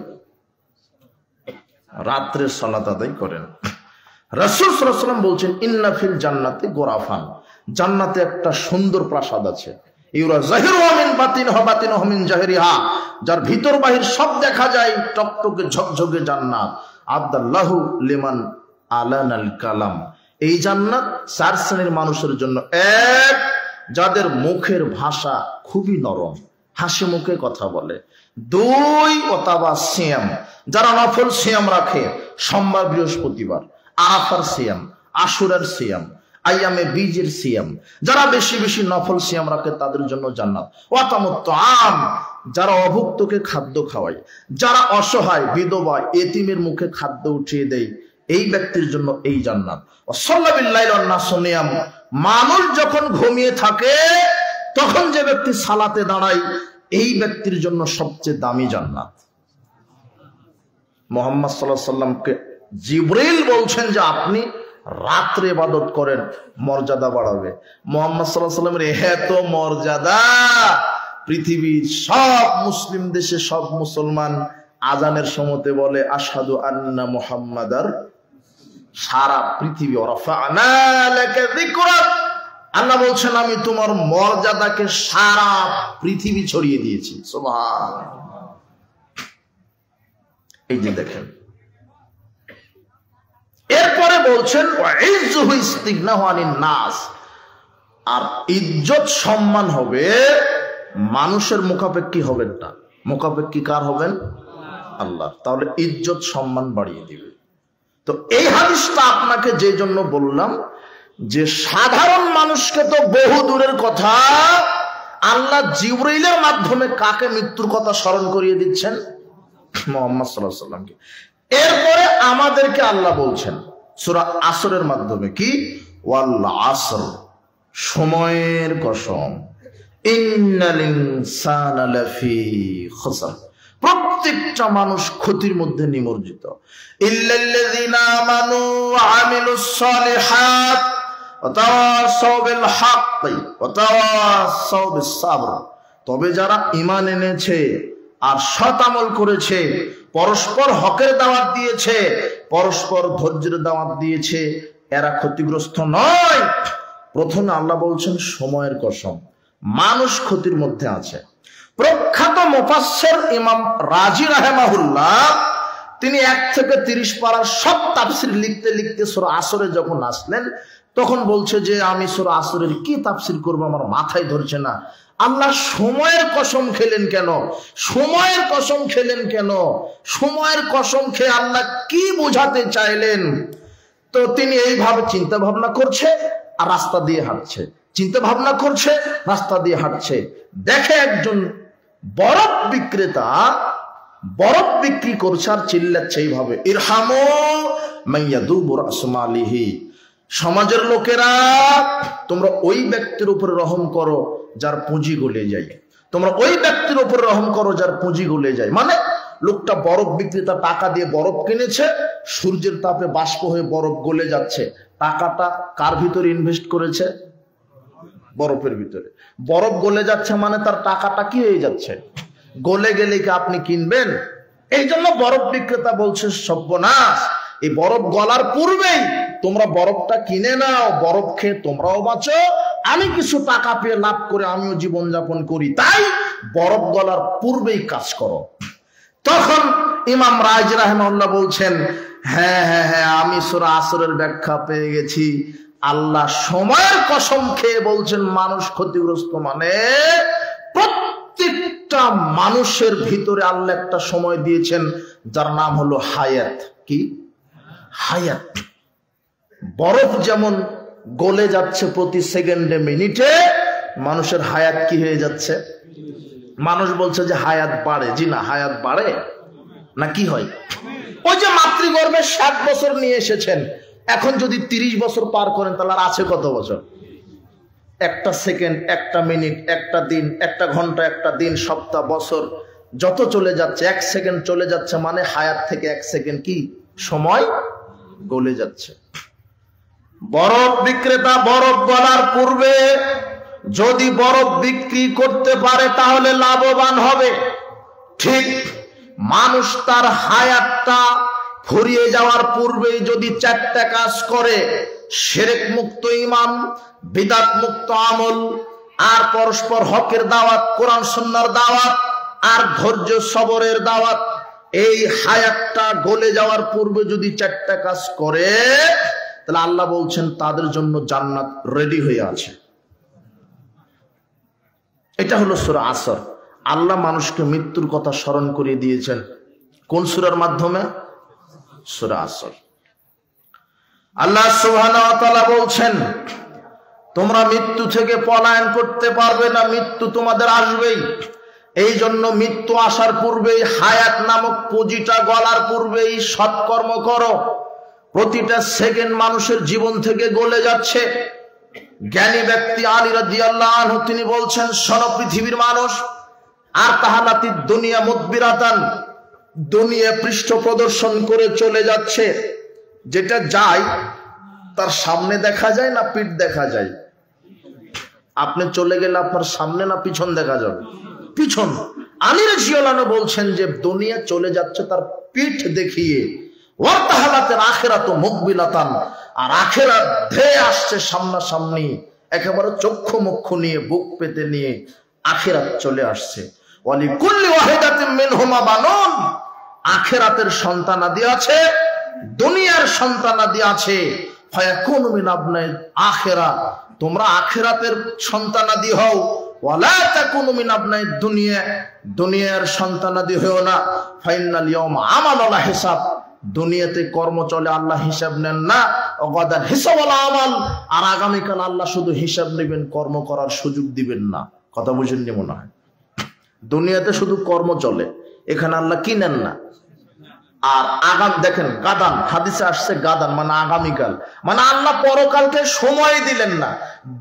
A: রাত্রের সালাত আদায় করেন। রাসূল সাল্লাল্লাহু আলাইহি ওয়াসাল্লাম বলছেন, ইন্না ফিল জান্নাতি গোরাফান, জান্নাতে একটা সুন্দর প্রাসাদ আছে, ইউরা যাহিরুহা মিন বাতিনহা বাতিনুহা মিন জাহিরিহা, যার ভিতর বাহির সব দেখা যায়, টকটকে ঝকঝকে জান্নাত। আদাল্লাহু লিমান আলানাল কালাম, এই জান্নাত চার শ্রেণীর মানুষের জন্য। এক, যাদের মুখের ভাষা খুবই নরম, হাসি মুখে কথা বলে। দুই, ওতাবা সিয়াম, যারা নফল সিয়াম রাখে, সোমবার, বৃহস্পতিবার, আরাফার সিয়াম, আশুরার সিয়াম, আইয়ামে বীজের সিয়াম, যারা বেশি বেশি নফল সিয়াম রাখে তাদের জন্য জান্নাত। ওয়াতামুত তাআম, যারা অভুক্তকে খাদ্য খাওয়ায়, যারা অসহায়, বিধবা, এতিমের মুখে খাদ্য উঠিয়ে দেয়, এই ব্যক্তির জন্য এই জান্নাত। মানুষ যখন ঘুমিয়ে থাকে তখন যে ব্যক্তি সালাতে দাঁড়ায়, এই ব্যক্তির জন্য সবচেয়ে দামি জান্নাত। মুহাম্মদ সাল্লাল্লাহু আলাইহি ওয়াসাল্লামকে জিবরিল বলছেন যে আপনি রাত্রে ইবাদত করেন, মর্যাদা বাড়াবে। মুহাম্মদ সাল্লাল্লাহু আলাইহি ওয়াসাল্লামের এত মর্যাদা, পৃথিবীর সব মুসলিম দেশে সব মুসলমান আজানের সময়তে বলে আশহাদু আন্না মুহাম্মাদার, সারা পৃথিবী। ওয়ারাফা'না লাকা যিকরাক, আল্লাহ বলছেন আমি তোমার মর্যাদাকে সারা পৃথিবী ছড়িয়ে দিয়েছি। সুবহানাল্লাহ। এই যে দেখেন, এরপরে বলছেন ওয়াইজ্জুহু ইস্তিগনাহু আনিন নাস, আর ইজ্জত সম্মান হবে মানুষের মুখাপেক্ষী হবেন না, মুখাপেক্ষী কার হবেন? আল্লাহ। তাহলে ইজ্জত সম্মান বাড়িয়ে দিবে। তো এই হাদিসটা আপনাকে যে জন্য বললাম যে সাধারণ মানুষকে তো বহু দূরের কথা, আল্লাহ জিবরাইলের মাধ্যমে কাকে মৃত্যুর কথা স্মরণ করিয়ে দিচ্ছেন? মুহাম্মদ সাল্লাল্লাহু আলাইহি ওয়াসাল্লামকে। এরপরে আমাদেরকে আল্লাহ বলছেন সূরা আসরের মাধ্যমে কি? ওয়াল আসর, সময়ের কসম, ইন্নাল ইনসানা লাফি খুসর, প্রত্যেকটা মানুষ ক্ষতির মধ্যে নিমজ্জিত। ইল্লাল্লাযিনা আমানু ওয়া আমিলুস সালিহাত ওয়া তাওয়াসাউ বিল হাক্কি ওয়া তাওয়াসাউ বিস সাবর, তবে যারা ঈমান এনেছে আর সৎ আমল করেছে, পরস্পর হকের দাওয়াত দিয়েছে, পরস্পর ধৈর্যের দাওয়াত দিয়েছে, এরা ক্ষতিগ্রস্ত নয়। প্রথমে আল্লাহ বলছেন সময়ের কসম, মানুষ ক্ষতির মধ্যে আছে। প্রখ্যাত মুফাসসির ইমাম রাজি রাহিমাহুল্লাহ, তিনি 1 থেকে 30 পারার সব তাফসীর লিখতে লিখতে সূরা আসরে যখন আসলেন, তখন বলছে যে আমি সূরা আসরের কি তাফসীর করব, আমার মাথায় ধরছে না। আল্লাহ সময়ের কসম খেলেন কেন? সময়ের কসম খেলেন কেন? সময়ের কসম খেয়ে আল্লাহ কি বোঝাতে চাইলেন? তো তিনি এইভাবে চিন্তা ভাবনা করছে আর রাস্তা দিয়ে হাঁটছে, চিন্তা ভাবনা করছে, রাস্তা দিয়ে হাঁটছে। দেখে একজন বরফ বিক্রেতা বরফ বিক্রি করছে আর চিল্লাচ্ছে এইভাবে, ইরহামু মাইয়াদুবু রাসু মালিহি, সমাজের লোকেরা তোমরা ওই ব্যক্তির উপরে রহম করো যার পুঁজি গলে যায়, তোমরা ওই ব্যক্তির উপরে রহম করো যার পুঁজি গলে যায়। মানে লোকটা বরফ বিক্রেতা টাকা দিয়ে বরফ কিনেছে, সূর্যের তাপে বাষ্প হয়ে বরফ গলে যাচ্ছে, টাকাটা কার ভিতরে ইনভেস্ট করেছে? বরফের ভিতরে। বরফ গলে যাচ্ছে মানে তার টাকাটা কি হয়ে যাচ্ছে? গলে গেলে কি আপনি কিনবেন? এই জন্য বরফ বিক্রেতা বলছে সর্বনাশ, এই বরফ গলার পূর্বেই তোমরা বরফটা কিনে নাও, বরফ খেয়ে তোমরাও বাঁচো, আমি কিছু টাকা পেয়ে লাভ করে আমিও জীবনযাপন করি, তাই বরফ গলার পূর্বেই কাজ করো। তখন ইমাম রাজি রাহিমাহুল্লাহ বলছেন, হ্যাঁ হ্যাঁ হ্যাঁ, আমি সূরা আসরের ব্যাখ্যা পেয়ে গেছি। আল্লাহ সময়ের কসম খেয়ে বলছেন মানুষ ক্ষতিগ্রস্ত, মানে প্রত্যেকটা মানুষের ভিতরে আল্লাহ একটা সময় দিয়েছেন যার নাম হলো হায়াত। কি হায়াত? বরফ যেমন গলে যাচ্ছে প্রতি সেকেন্ডে মিনিটে, মানুষের হায়াত কি হয়ে যাচ্ছে? মানুষ বলছে যে হায়াত বাড়ে, জি না, হায়াত বাড়ে না, কি হয়? ওই যে মাতৃগর্ভে 60 বছর নিয়ে এসেছেন, এখন যদি 30 বছর পার করেন তাহলে আর আছে কত বছর? একটা সেকেন্ড, একটা মিনিট, একটা দিন, একটা ঘন্টা, একটা দিন, সপ্তাহ, বছর যত চলে যাচ্ছে, 1 সেকেন্ড চলে যাচ্ছে, মানে হায়াত থেকে 1 সেকেন্ড কি সময় গলে যাচ্ছে। বরফ বিক্রেতা বরফ গলার পূর্বে যদি বরফ বিক্রি করতে পারে তাহলে লাভবান হবে। ঠিক মানুষ তার হায়াতটা ফুরিয়ে যাওয়ার পূর্বেই যদি 4টা কাজ করে, শিরক মুক্ত ঈমান, বিদআত মুক্ত আমল, আর পরস্পর হকের দাওয়াত, কোরআন সুন্নাহর দাওয়াত, আর ধৈর্য সবরের দাওয়াত, এই হায়াতটা গলে যাওয়ার পূর্বে যদি 4টা কাজ করে, তাহলে আল্লাহ বলছেন তাদের জন্য জান্নাত রেডি হয়ে আছে। এটা হলো সূরা আসর। আল্লাহ মানুষকে মৃত্যুর কথা স্মরণ করিয়ে দিয়েছেন কোন সূরার মাধ্যমে? সূরা আসর। আল্লাহ সুবহানাহু ওয়া তাআলা বলছেন তোমরা মৃত্যু থেকে পলায়ন করতে পারবে না, মৃত্যু তোমাদের আসবেই। এই জন্য মৃত্যু আসার পূর্বেই, হায়াত নামক পুঁজিটা গলার পূর্বেই সৎকর্ম করো। প্রতিটা সেকেন্ড মানুষের জীবন থেকে গলে যাচ্ছে। জ্ঞানী ব্যক্তি আলী রাদিয়াল্লাহু আনহু তিনি বলছেন, শোনো পৃথিবীর মানুষ, আর তাহালাতি দুনিয়া মুদবিরাতান, দুনিয়া পৃষ্ঠ প্রদর্শন করে চলে যাচ্ছে, যেটা যায় তার সামনে দেখা যায় না পিঠ দেখা যায়? আপনি চলে গেলে আপনার সামনে না পিছন দেখা যাবে? পিছন। আলী রাদিয়াল্লাহু আনহু বলছেন যে দুনিয়া চলে যাচ্ছে তার পিঠ দেখিয়ে, ওয়াতাহালাতের আখিরাত মুকবিলাতান, আর আখিরাত ধেয়ে আসছে সামনাসামনি, একেবারে চক্ষু মুখ্য নিয়ে বুক পেতে নিয়ে আখিরাত চলে আসছে। ওয়ালি কুল্লি ওয়াহিদাতিন মিনহুমা বানুন, আখিরাতের সন্তানাদি আছে, দুনিয়ার সন্তানাদি আছে। ফায়াকুনু মিন আবনাই আখিরা, তোমরা আখিরাতের সন্তানাদি হও। ওয়ালা তাকুনু মিন আবনাই দুনিয়া, দুনিয়ার সন্তানাদি হও না। ফাইনাল ইয়াউমা আমালুল হিসাব, দুনিয়াতে কর্ম চলে, আল্লাহ হিসাব নেন না। ওয়াগাদান হিসাবুল আমাল, আর আগামীকাল আল্লাহ শুধু হিসাব নেবেন, কর্ম করার সুযোগ দিবেন না। কথা বুঝেননি মনে হয়? দুনিয়াতে শুধু কর্ম চলে, এখানে আল্লাহ কি নেন না। আর আগাম দেখেন গাদান, হাদিসে আসছে গাদান মানে আগামীকাল, মানে আল্লাহ পরকালকে সময় দিলেন না।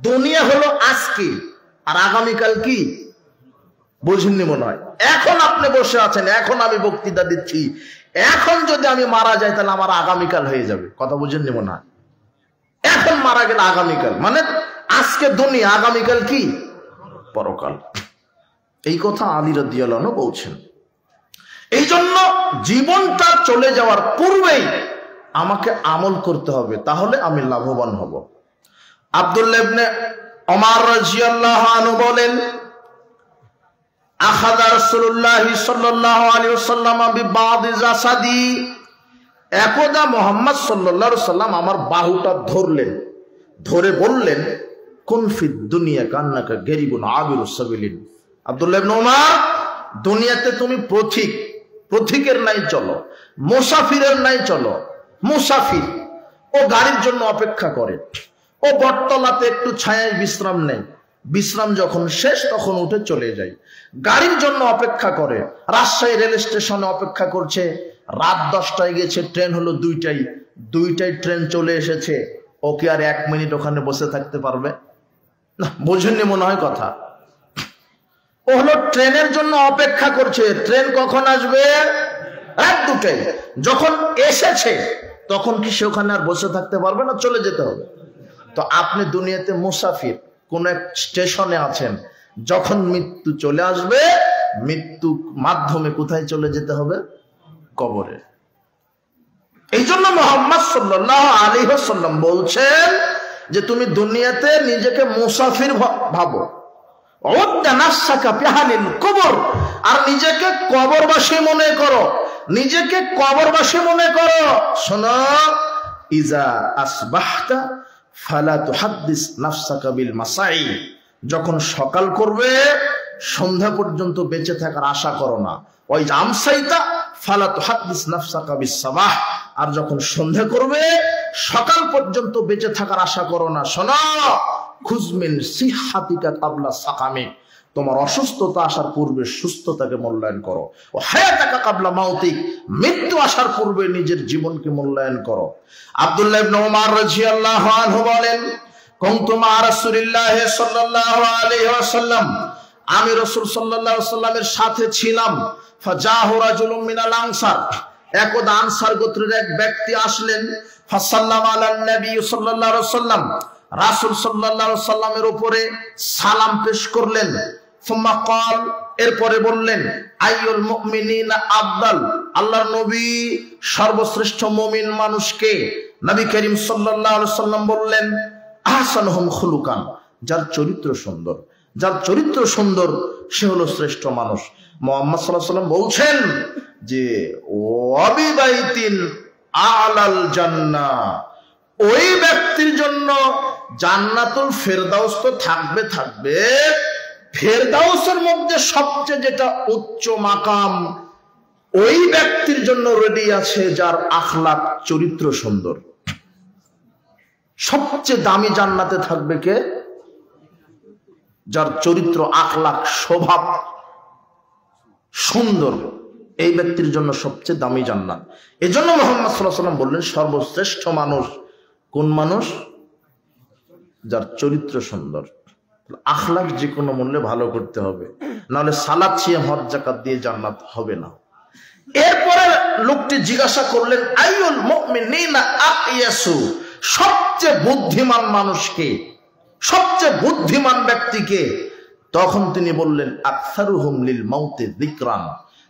A: দুনিয়া হলো আজকে, আর আগামীকাল কি বুঝেননি মনে হয়? এখন আপনি বসে আছেন, এখন আমি বক্তৃতা দিচ্ছি, এখন যদি আমি মারা যাই তাহলে আমার আগামীকাল হয়ে যাবে। কথা বুঝেননি মনে হয়? এখন মারা গেলে আগামীকাল, মানে আজকে দুনিয়া, আগামীকাল কি পরকাল। এই কথা আলী রাদিয়াল্লাহু আনহু বলছেন। এই জন্য জীবনটা চলে যাওয়ার পূর্বেই আমাকে আমল করতে হবে, তাহলে আমি লাভবান হব। আব্দুল্লাহ ইবনে ওমর রাদিয়াল্লাহু আনহু বলেন, আখাযা রাসূলুল্লাহ সাল্লাল্লাহু আলাইহি ওয়াসাল্লাম বিবাদি জাসাদি, একদা মুহাম্মদ সাল্লাল্লাহু আলাইহি ওয়াসাল্লাম আমার বাহুটা ধরলেন, ধরে বললেন, কুন ফিদ দুনিয়া কান্নাকা গরিবুন আবিরুস সাবিলিন। আব্দুল্লাহ ইবনে ওমর, দুনিয়াতে তুমি পথিকের নাই চলো, মুসাফিরের নাই চলো। মুসাফির, ও গাড়ির জন্য অপেক্ষা করে, ও বটতলাতে একটু ছায়ায় বিশ্রাম নেয়, বিশ্রাম যখন শেষ তখন উঠে চলে যায়। গাড়ির জন্য অপেক্ষা করে, রাজশাহী রেল স্টেশনে অপেক্ষা করছে, রাত 10টায় গেছে, ট্রেন হলো 2টায় ট্রেন চলে এসেছে, ও কি আর 1 মিনিট ওখানে বসে থাকতে পারবে? না, বোঝেননি মনে হয় কথা। ও হলো ট্রেনের জন্য অপেক্ষা করছে, ট্রেন কখন আসবে? রাত 2টায়। যখন এসেছে তখন কি সে ওখানে আর বসে থাকতে পারবে না? চলে যেতে হবে। তো আপনি দুনিয়াতে মুসাফির, কোন এক স্টেশনে আছেন, যখন মৃত্যু চলে আসবে, মৃত্যু মাধ্যমে কোথায় চলে যেতে হবে? কবরে। এই জন্য মুহাম্মদ সাল্লাল্লাহু আলাইহি ওয়াসাল্লাম বলছেন যে তুমি দুনিয়াতে নিজেকে মুসাফির ভাবো, আর নিজেকে কবরবাসী মনে করো, নিজেকে কবরবাসী মনে করো। শোনো, ইজা আসবাহতা ফালা তুহাদ্দিস নাফসাকা বিল মাসাই, যখন সকাল করবে সন্ধ্যা পর্যন্ত বেঁচে থাকার আশা করো না। ওই আমসাইতা ফালা তুহাদ্দিস নাফসাকা বিস সাবাহ, আর যখন সন্ধ্যা করবে সকাল পর্যন্ত বেঁচে থাকার আশা করো না। শোনো, খুজমিন সিহাতিকা কাবলা সাকামি, তোমার অসুস্থতা আসার পূর্বে সুস্থতাকে মূল্যায়ন করো। ও হায়াতাকা কাবলা মাউতিক, মৃত্যু আসার পূর্বে নিজের জীবনকে মূল্যায়ন করো। আব্দুল্লাহ ইবনে ওমর রাদিয়াল্লাহু আনহু বলেন, কুনতু মা রাসূলিল্লাহ সাল্লাল্লাহু আলাইহি ওয়াসাল্লাম, আমি রাসূল সাল্লাল্লাহু আলাইহি ওয়াসাল্লামের সাথে ছিলাম। ফাজাহু রাজুলুম মিনাল আনসার, একদা আনসার গোত্রের এক ব্যক্তি আসলেন। ফাসাল্লামা আলান নবী সাল্লাল্লাহু আলাইহি ওয়াসাল্লাম, রাসূল সাল্লাল্লাহু আলাইহি ওয়াসাল্লামের উপরে সালাম পেশ করলেন। সুম্মা ক্বাল, এরপরে বললেন, আইয়ুল মুমিনিনা আফদাল, আল্লাহর নবী সর্বশ্রেষ্ঠ মুমিন মানুষকে? নবী করিম সাল্লাল্লাহু আলাইহি ওয়াসাল্লাম বললেন, আহসানুহুম খুলুকান, যার চরিত্র সুন্দর, যার চরিত্র সুন্দর সে হলো শ্রেষ্ঠ মানুষ। মুহাম্মদ সাল্লাল্লাহু আলাইহি ওয়াসাল্লাম বলছেন যে ওয়াবিবাইতিন আলাল জান্নাহ, ওই ব্যক্তির জন্য জান্নাতুল ফেরদাউস তো থাকবে, ফেরদাউসের মধ্যে সবচেয়ে যেটা উচ্চ মাকাম, ওই ব্যক্তির জন্য রেডি আছে যার আখলাক চরিত্র সুন্দর। সবচেয়ে দামি জান্নাতে থাকবে কে? যার চরিত্র, আখলাক, স্বভাব সুন্দর, এই ব্যক্তির জন্য সবচেয়ে দামি জান্নাত। এজন্য মুহাম্মদ সাল্লাল্লাহু আলাইহি ওয়াসাল্লাম বললেন, সর্বশ্রেষ্ঠ মানুষ কোন মানুষ? যার চরিত্র সুন্দর। আখলাক যে কোনো মূল্যে ভালো করতে হবে, নাহলে সালাত সিয়াম হজ যাকাত দিয়ে জান্নাত হবে না। এরপরে লোকটি জিজ্ঞাসা করলেন, আইয়ুল মুমিনিনা আকিয়াসু, সবচেয়ে বুদ্ধিমান মানুষকে, সবচেয়ে বুদ্ধিমান ব্যক্তিকে? তখন তিনি বললেন আকসারুহুম লিল মাউতি যিকরান,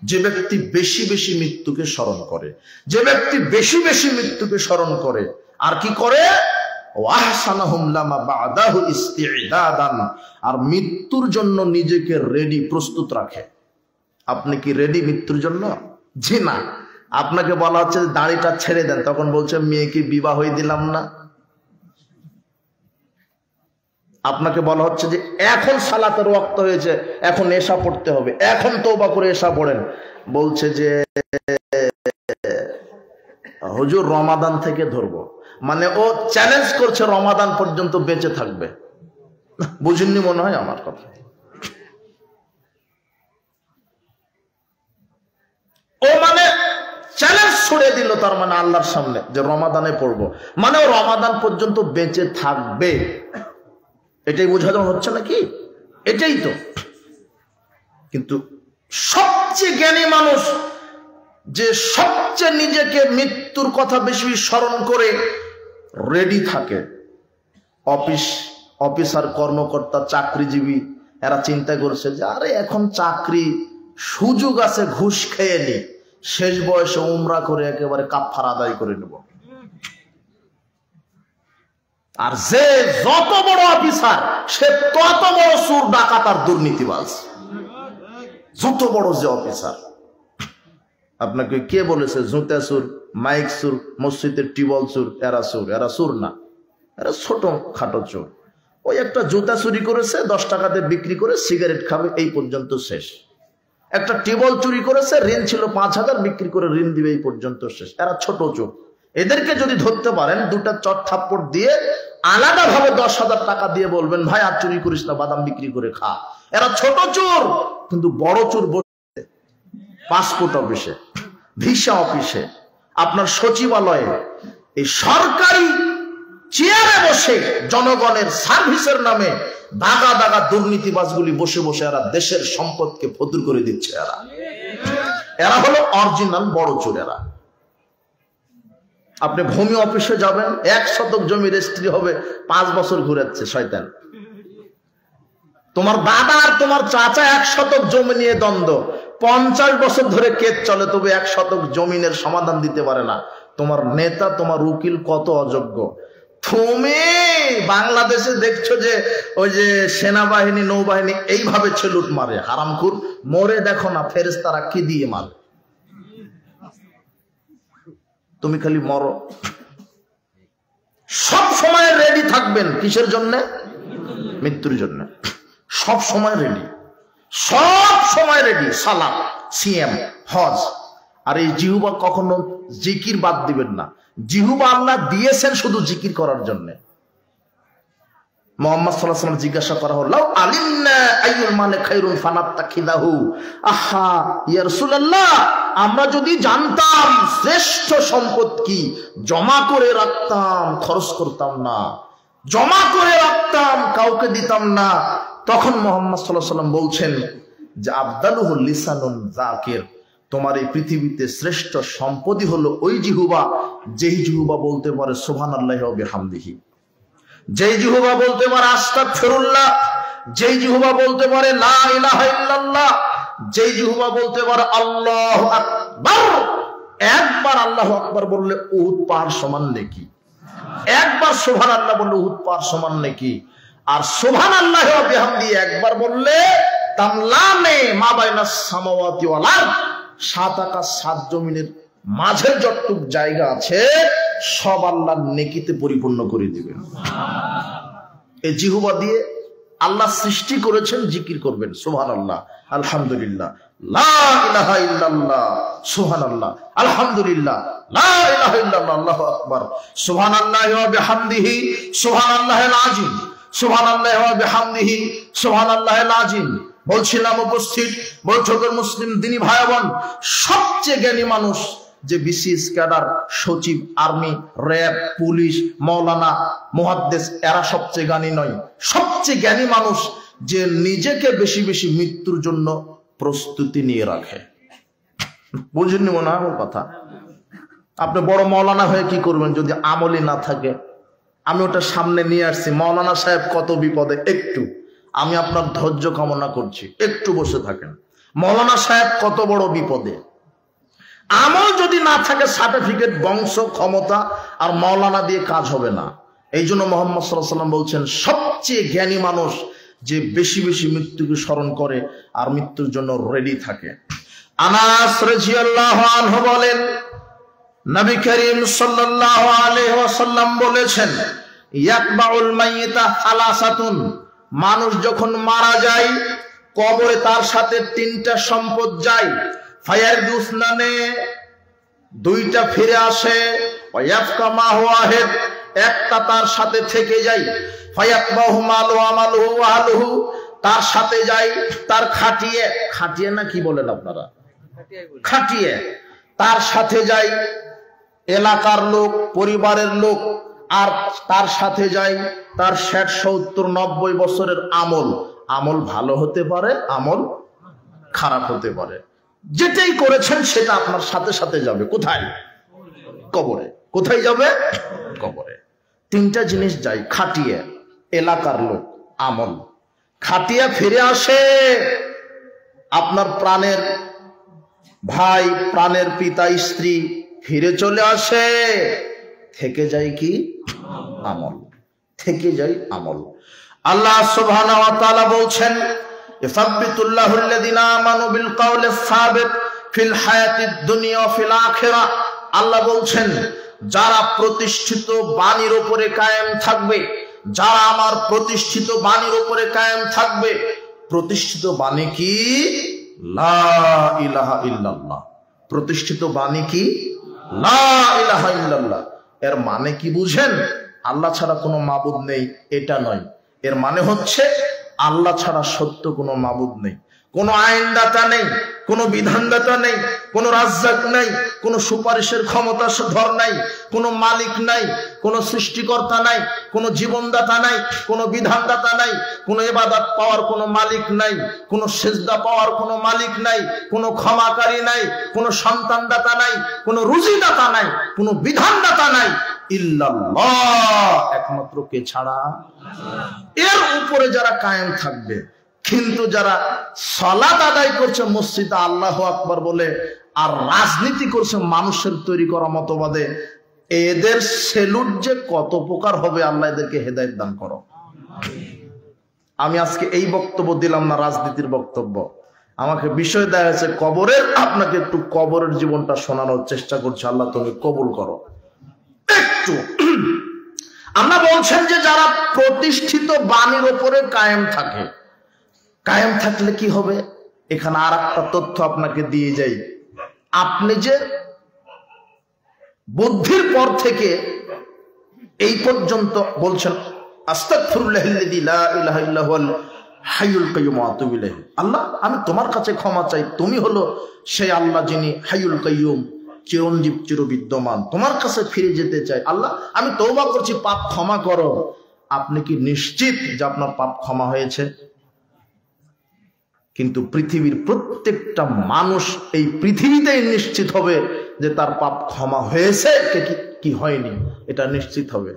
A: যে ব্যক্তি বেশি বেশি মৃত্যুকে স্মরণ করে, যে ব্যক্তি বেশি বেশি মৃত্যুকে স্মরণ করে। আর কি করে? ওয়াহসানাহুম লামা বাদাহু ইস্তিদাদান, আর মৃত্যুর জন্য নিজেকে রেডি, প্রস্তুত রাখে। আপনি কি রেডি মৃত্যুর জন্য? জি না। আপনাকে বলা হচ্ছে দাড়িটা ছেড়ে দেন, তখন বলছে মেয়েকে বিবাহ হয়ে দিলাম না। আপনাকে বলা হচ্ছে যে এখন সালাতের ওয়াক্ত হয়েছে, এখন এশা পড়তে হবে, এখন তওবা করে এশা পড়েন। বলছে যে হুজুর রমাদান থেকে ধরবো, মানে ও চ্যালেঞ্জ করছে রমাদান পর্যন্ত বেঁচে থাকবে। বুঝেননি মনে হয় আমার কথা। ও মানে চ্যালেঞ্জ ছুড়ে দিল, তার মানে আল্লাহর সামনে, যে রমাদানে পড়বো, মানে ও রমাদান পর্যন্ত বেঁচে থাকবে। এটাই বোঝানো হচ্ছে নাকি? এটাই তো। কিন্তু সবচেয়ে জ্ঞানী মানুষ, যে সবচেয়ে নিজেকে মৃত্যুর কথা বেশি স্মরণ করে রেডি থাকে, অফিসার, কর্মকর্তা, চাকরিজীবী, এরা চিন্তা করছে যে আরে এখন চাকরি সুযোগ আছে, ঘুষ খেয়ে নি, শেষ বয়সে উমরা করে একেবারে কাফারা আদায় করে নেব। আর যে যত বড় অফিসার, সে তত বড় চোর, ডাকাত আর দুর্নীতিবাজ। যত বড় যে অফিসার। আপনাকে কে বলেছে জুতা চোর, মাইক চোর, মসজিদের টিবল চোর? এরা চোর, এরা চোর না, এরা ছোট খাটো চোর। ওই একটা জুতা চুরি করেছে, 10 টাকাতে বিক্রি করে সিগারেট খাবে, এই পর্যন্ত শেষ। একটা টিবল চুরি করেছে, ঋণ ছিল 5000, বিক্রি করে ঋণ দিবে, এই পর্যন্ত শেষ। এরা ছোট চোর। এদেরকে যদি ধরতে পারেন, দুটা চট থাপ্পড় দিয়ে আলাদা ভাবে 10,000 টাকা দিয়ে বলবেন ভাই আর চুরি করিস না, বাদাম বিক্রি করে খা। এরা ছোট চোর। কিন্তু বড় চোর বসে পাসপোর্ট অফিসে, ভিসা অফিসে, আপনার সচিবালয়ে, এই সরকারি চেয়ারে বসে জনগণের সার্ভিসের নামে দাগা দাগা দুর্নীতিবাজগুলি বসে বসে এরা দেশের সম্পদকে ফতুর করে দিচ্ছে। এরা হলো অরিজিনাল বড় চোর। এরা, আপনি ভূমি অফিসে যাবেন, 1 শতক জমি রেজিস্ট্রি হবে, 5 বছর ঘুরাচ্ছে শয়তান। তোমার দাদা আর তোমার চাচা 1 শতক জমি নিয়ে দ্বন্দ্ব, 50 বছর ধরে কেস চলে, তবে 1 শতক জমিনের সমাধান দিতে পারে না। তোমার নেতা, তোমার উকিল কত অযোগ্য। তুমি বাংলাদেশে দেখছো যে ওই যে সেনাবাহিনী, নৌবাহিনী এইভাবে ছেলুট মারে, হারামখুর। মরে দেখো না ফেরেশতারা কি দিয়ে মারে। তুমি খালি মরো। সব সময় রেডি থাকবেন কিসের জন্য? মৃত্যুর জন্য। সব সময় রেডি, সব সময় রেডি। সালাত, সিয়াম, হজ। আর এই জিহুবা কখনো জিকির বাদ দিবেন না। জিহুবা আল্লাহ দিয়েছেন শুধু জিকির করার জন্য। মুহাম্মদ সাল্লাল্লাহু আলাইহি ওয়াসাল্লাম জিজ্ঞাসা করা হলো, আলিমনা আইয়ুল মালে খায়রুন ফানাত্তাখিদাহু। আহা ইয়া রাসূলুল্লাহ, আমরা যদি জানতাম শ্রেষ্ঠ সম্পদ কি, জমা করে রাখতাম, খরচ করতাম না, জমা করে রাখতাম, কাউকে দিতাম না। তখন মুহাম্মদ সাল্লাল্লাহু আলাইহি ওয়াসাল্লাম বলছেন যে আফদালুহু লিসানুন যাকির, তোমার এই পৃথিবীতে শ্রেষ্ঠ সম্পদই হলো ওই জিহুবা, যেই জিহুবা বলতে পারে সুবহানাল্লাহি ওয়া বিহামদিহি, যেই জিহুবা বলতে পারে আস্তাগফিরুল্লাহ, যেই জিহুবা বলতে পারে লা ইলাহা ইল্লাল্লাহ, যেই জিহুবা বলতে পারে আল্লাহু আকবার। একবার আল্লাহু আকবার বললে উহুদ পাহাড় সমান নেকি, একবার সুবহানাল্লাহ বললে উহুদ পাহাড় সমান নেকি। আর সুবহানাল্লাহি ওয়া বিহামদিহি একবার বললে তামলানে মা বাইনাস সামাওয়াতি ওয়াল আরদ, 7 আকাশ 7 জমিনের মাঝের যতটুক জায়গা আছে সব আল্লাহর নেকিতে পরিপূর্ণ করে দিবেন। এই জিহ্বা দিয়ে আল্লাহ সৃষ্টি করেছেন, জিকির করবেন সুবহানাল্লাহ, আলহামদুলিল্লাহ, লা ইলাহা ইল্লাল্লাহ, সুবহানাল্লাহ, আলহামদুলিল্লাহ, লা ইলাহা ইল্লাল্লাহ, আল্লাহু আকবার, সুবহানাল্লাহি ওয়া বিহামদিহি, সুবহানাল্লাহিল আযীম, সুবহানাল্লাহি ওয়া বিহামদিহি, সুবহানাল্লাহিল আযীম। বলছিলাম উপস্থিত বৈঠকের মুসলিম দিনী ভাই বোন, সবচেয়ে জ্ঞানী মানুষ যে বিসিএস ক্যাডার, সচিব, আর্মি, র্যাব, পুলিশ, মাওলানা, মুহাদ্দিস, এরা সবচেয়ে জ্ঞানী নয়। সবচেয়ে জ্ঞানী মানুষ যে নিজেকে বেশি বেশি মৃত্যুর জন্য প্রস্তুতি নিয়ে রাখে। বুঝেননি মনে হয় আমার কথা? আপনি বড় মাওলানা হয়ে কি করবেন যদি আমলই না থাকে? আমি ওটা সামনে নিয়ে আসছি। মাওলানা সাহেব কত বিপদে, একটু আমি আপনার ধৈর্য কামনা করছি, একটু বসে থাকেন। মাওলানা সাহেব কত বড় বিপদে। আমল যদি না থাকে, সার্টিফিকেট, বংশ, ক্ষমতা আর মাওলানা দিয়ে কাজ হবে না। এই জন্য মুহাম্মদ সাল্লাল্লাহু আলাইহি ওয়াসাল্লাম বলছেন, সবচেয়ে জ্ঞানী মানুষ যে বেশি বেশি মৃত্যুকে স্মরণ করে আর মৃত্যুর জন্য রেডি থাকে। আনাস রাদিয়াল্লাহু আনহু বলেন, নবী করিম সাল্লাল্লাহু আলাইহি ওয়াসাল্লাম বলেছেন, ইয়াতবাউল মাইয়িতা সালাসাতুন, মানুষ যখন মারা যায় কবরে তার সাথে তিনটা সম্পদ যায়। ফায়ারদুসনানে, দুইটা ফিরে আসে। ওয়ায়াফকা মা ওয়াহিদ, একটা তার সাথে থেকে যায়। ফায়াতবাহু মালু আমালুহু ওয়া আহলুহু, তার সাথে যায় তার খাটিয়ে, খাটিয়ে না কি বলেন আপনারা, খাটিয়ে তার সাথে যায় এলাকার লোক, পরিবারের লোক, আর তার সাথে যায় তার 60-70-90 বছরের আমল। আমল ভালো হতে পারে, আমল খারাপ হতে পারে। যেটাই করেছেন সেটা আপনার সাথে সাথে যাবে কোথায়? কবরে। কোথায় যাবে? কবরে। তিনটা জিনিস যায়, খাটিয়ে, এলাকার লোক, আমল। খাটিয়ে ফিরে আসে আপনার প্রাণের ভাই, প্রাণের পিতা, স্ত্রী ফিরে চলে আসে। থেকে যায় কি? আমল। থেকে যায় আমল। আল্লাহ সুবহানাহু ওয়া তাআলা বলছেন, ইসাব্বিতুল্লাহু আল্লাযিনা আমানু বিল কাওলিস সাবিত ফিল হায়াতিদ দুনিয়া ওয়া ফিল আখিরাহ। আল্লাহ বলছেন, যারা প্রতিষ্ঠিত বাণীর উপরে কায়েম থাকবে, যারা আমার প্রতিষ্ঠিত বাণীর উপরে কায়েম থাকবে। প্রতিষ্ঠিত বাণী কি? লা ইলাহা ইল্লাল্লাহ। প্রতিষ্ঠিত বাণী কি? লা ইলাহা ইল্লাল্লাহ। এর মানে কি বুঝেন? আল্লাহ ছাড়া কোনো মাবুদ নেই, এটা নয়। এর মানে হচ্ছে আল্লাহ ছাড়া সত্য কোনো মাবুদ নেই, কোনো আইনদাতা নেই, কোনো বিধানদাতা নেই, কোনো রাজ্জাক নাই, কোনো সুপারিশের ক্ষমতা ধর নাই, কোনো মালিক নাই, কোনো সৃষ্টিকর্তা নাই, কোনো জীবনদাতা নাই, কোনো বিধানদাতা নাই, কোনো ইবাদত পাওয়ার কোনো মালিক নাই, কোনো সেজদা পাওয়ার কোনো মালিক নাই, কোনো ক্ষমাকারী নাই, কোনো সন্তানদাতা নাই, কোনো রুজিদাতা নাই, কোনো বিধানদাতা নাই, ইল্লাল্লাহ, একমাত্র কে ছাড়া? এর উপরে যারা কায়েম থাকবে। কিন্তু যারা সালাত আদায় করছে মসজিদে আল্লাহু আকবার বলে আর রাজনীতি করছে মানুষের তৈরি করা মতবাদে, এদের সেলুট যে কত প্রকার হবে, আল্লাহ এদেরকে হেদায়েত দান করো। আমি আজকে এই বক্তব্য দিলাম না রাজনীতির বক্তব্য, আমাকে বিষয় দেয়া হয়েছে কবরের, আপনাকে একটু কবরের জীবনটা শোনানোর চেষ্টা করছে। আল্লাহ তুমি কবুল করো। একটু আমরা বলছেন যে যারা প্রতিষ্ঠিত বাণীর উপরে কায়েম থাকে, কায়েম থাকলে কি হবে? এখানে আর একটা তথ্য আপনাকে দিয়ে যাই। আপনি যে বুদ্ধির পর থেকে এই পর্যন্ত বলছেন আস্তাগফিরুল্লাহিল্লাযী লা ইলাহা ইল্লা হুয়াল হাইয়ুল কাইয়্যুম ওয়া আতুবু ইলাইহি, আল্লাহ আমি তোমার কাছে ক্ষমা চাই, তুমি হলো সেই আল্লাহ যিনি হাইয়ুল কাইয়্যুম, চিরঞ্জীব, চিরবিদ্যমান, তোমার কাছে ফিরে যেতে চাই। আল্লাহ আমি তওবা করছি, পাপ ক্ষমা করো। আপনি কি নিশ্চিত যে আপনার পাপ ক্ষমা হয়েছে? কিন্তু পৃথিবীর প্রত্যেকটা মানুষ এই পৃথিবীতেই নিশ্চিত হবে যে তার পাপ ক্ষমা হয়েছে কি হয়নি, এটা নিশ্চিত হবে।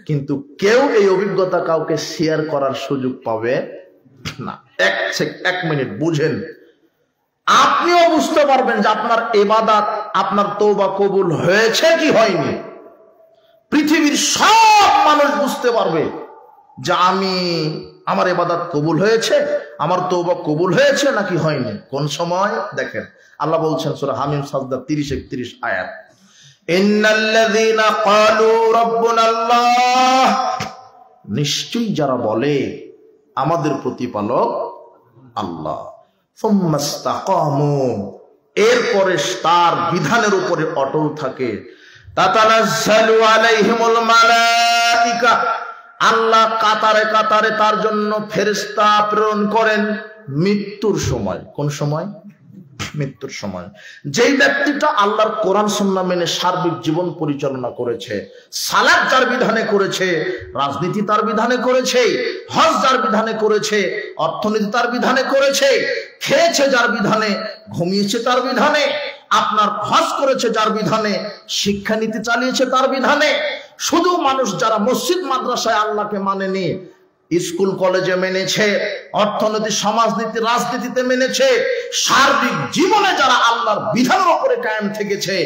A: কিন্তু কেউ এই অভিজ্ঞতা কাউকে শেয়ার করার সুযোগ পাবে না। এক মিনিট বুঝেন, আপনিও বুঝতে পারবেন যে আপনার ইবাদত, আপনার তওবা কবুল হয়েছে কি হয়নি। পৃথিবীর সব মানুষ বুঝতে পারবে যে আমার ইবাদত কবুল হয়েছে, আমার তওবা কবুল হয়েছে নাকি হয়নি। কোন সময়? দেখেন আল্লাহ বলছেন সূরা হামিম সাজদা 30-31 আয়াত, ইন্নাল্লাযীনা ক্বালু রাব্বুনাল্লাহ, নিশ্চয়ই যারা বলে আমাদের প্রতিপালক আল্লাহ, সুম্মাস্তাকামু, এরপরে তার বিধানের উপরে অটল থাকে, তাতানাজ্জালু আলাইহিমুল মালাইকা, আল্লাহ কাতারে কাতারে তার জন্য ফেরেশতা প্রেরণ করেন মৃত্যুর সময়। কোন সময়? মৃত্যুর সময়। যেই ব্যক্তিটা আল্লাহর কোরআন সুন্নাহ মেনে সার্বিক জীবন পরিচালনা করেছে, সালাত যার বিধানে করেছে, রাজনীতি তার বিধানে করেছে, হজ যার বিধানে করেছে, অর্থনীতি তার বিধানে করেছে, খেয়েছে যার বিধানে, ঘুমিয়েছে তার বিধানে, আপনার হজ করেছে যার বিধানে, শিক্ষানীতি চালিয়েছে তার বিধানে, শুধু মানুষ যারা মসজিদ মাদ্রাসায় আল্লাহকে মানেনি, স্কুল কলেজে মেনেছে, অর্থনীতি সমাজনীতি রাজনীতিতে মেনেছে, সার্বিক জীবনে যারা আল্লাহর বিধানের উপরে কায়েম থেকেছে,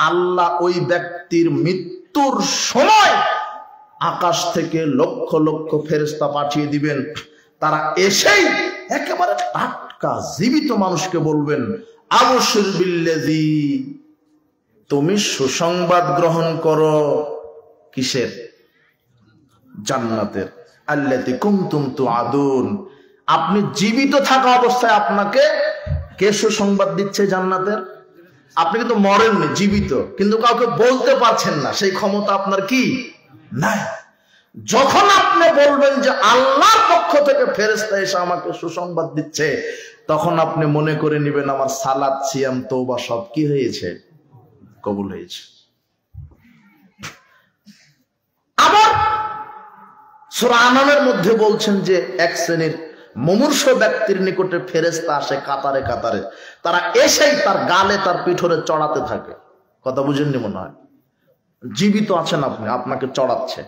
A: আল্লাহ ওই ব্যক্তির মৃত্যুর সময় আকাশ থেকে লক্ষ লক্ষ ফেরেশতা পাঠিয়ে দিবেন। তারা এসেই একেবারে টাটকা জীবিত মানুষকে বলবেন, আবশির বিল্লাযী, তুমি সুসংবাদ গ্রহণ করো। কিসের? জান্নাতের। আল্লাতী কুনতুম তুআদুন, আপনি জীবিত থাকা অবস্থায় আপনাকে কে সুসংবাদ দিচ্ছে জান্নাতের? আপনি কিন্তু মরেননি, জীবিত, কিন্তু কাউকে বলতে পারছেন না, সেই ক্ষমতা আপনার কি নাই। যখন আপনি বলবেন যে আল্লাহর পক্ষ থেকে ফেরেশতা এসে আমাকে সুসংবাদ দিচ্ছে, তখন আপনি মনে করে নেবেন আমার সালাত, সিয়াম, তওবা সব কি হয়েছে? কবুল হয়েছে। আবার সূরা আনামের মধ্যে বলছেন যে এক শ্রেণীর মুমূর্ষ ব্যক্তির নিকটে ফেরেশতা আসে কাতারে কাতারে, তারা এসেই তার গালে তার পিঠরে চড়াতে থাকে। কথা বুঝেননি মনে হয়? জীবিত আছেন আপনি, আপনাকে চড়াচ্ছে,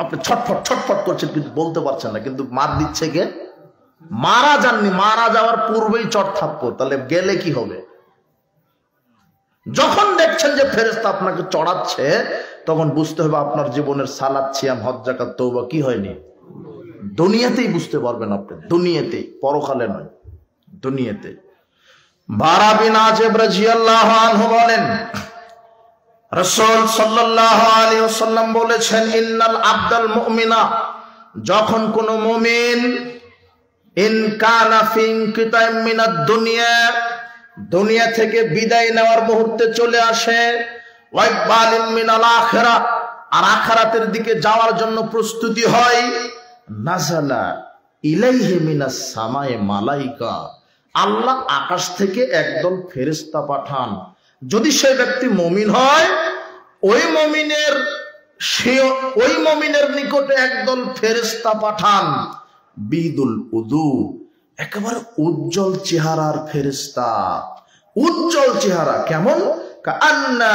A: আপনি ছটফট ছটফট করছেন কিন্তু বলতে পারছেন না, কিন্তু মার দিচ্ছে কে? মারা যাননি, মারা যাওয়ার পূর্বেই চট থাপ্পড়, তাহলে গেলে কি হবে? যখন দেখছেন যে ফেরেশতা আপনাকে চড়াচ্ছে, তখন বুঝতে হবে আপনার জীবনের সালাত, সিয়াম, হজ, যাকাত, তওবা কি হয়নি। দুনিয়াতেই বুঝতে পারবেন আপনি, দুনিয়াতেই, পরকালে নয়, দুনিয়াতে। বারা বিন আযিব রাদিয়াল্লাহু আনহু বলেন, রাসূল সাল্লাল্লাহু আলাইহি ওয়াসাল্লাম বলেছেন, ইন্নাল আবদাল মুমিনা, যখন কোন মুমিন ইন কানা ফি ইনকিতাইম মিনাদ দুনিয়া, দুনিয়া থেকে বিদায় নেওয়ার মুহূর্তে চলে আসে, ওয়া ইকবালিন মিনাল আখিরাহ, আর আখিরাতের দিকে যাওয়ার জন্য প্রস্তুতি হয়, নাযালা ইলাইহি মিনাস সামাই মালাইকা, আল্লাহ আকাশ থেকে একদল ফেরেশতা পাঠান। যদি সেই ব্যক্তি মুমিন হয়, ওই মুমিনের নিকটে একদল ফেরেশতা পাঠান, বিদুল উদু, একেবারে উজ্জ্বল চেহারার ফেরেশতা। উজ্জ্বল চেহারা কেমন? কাআন্না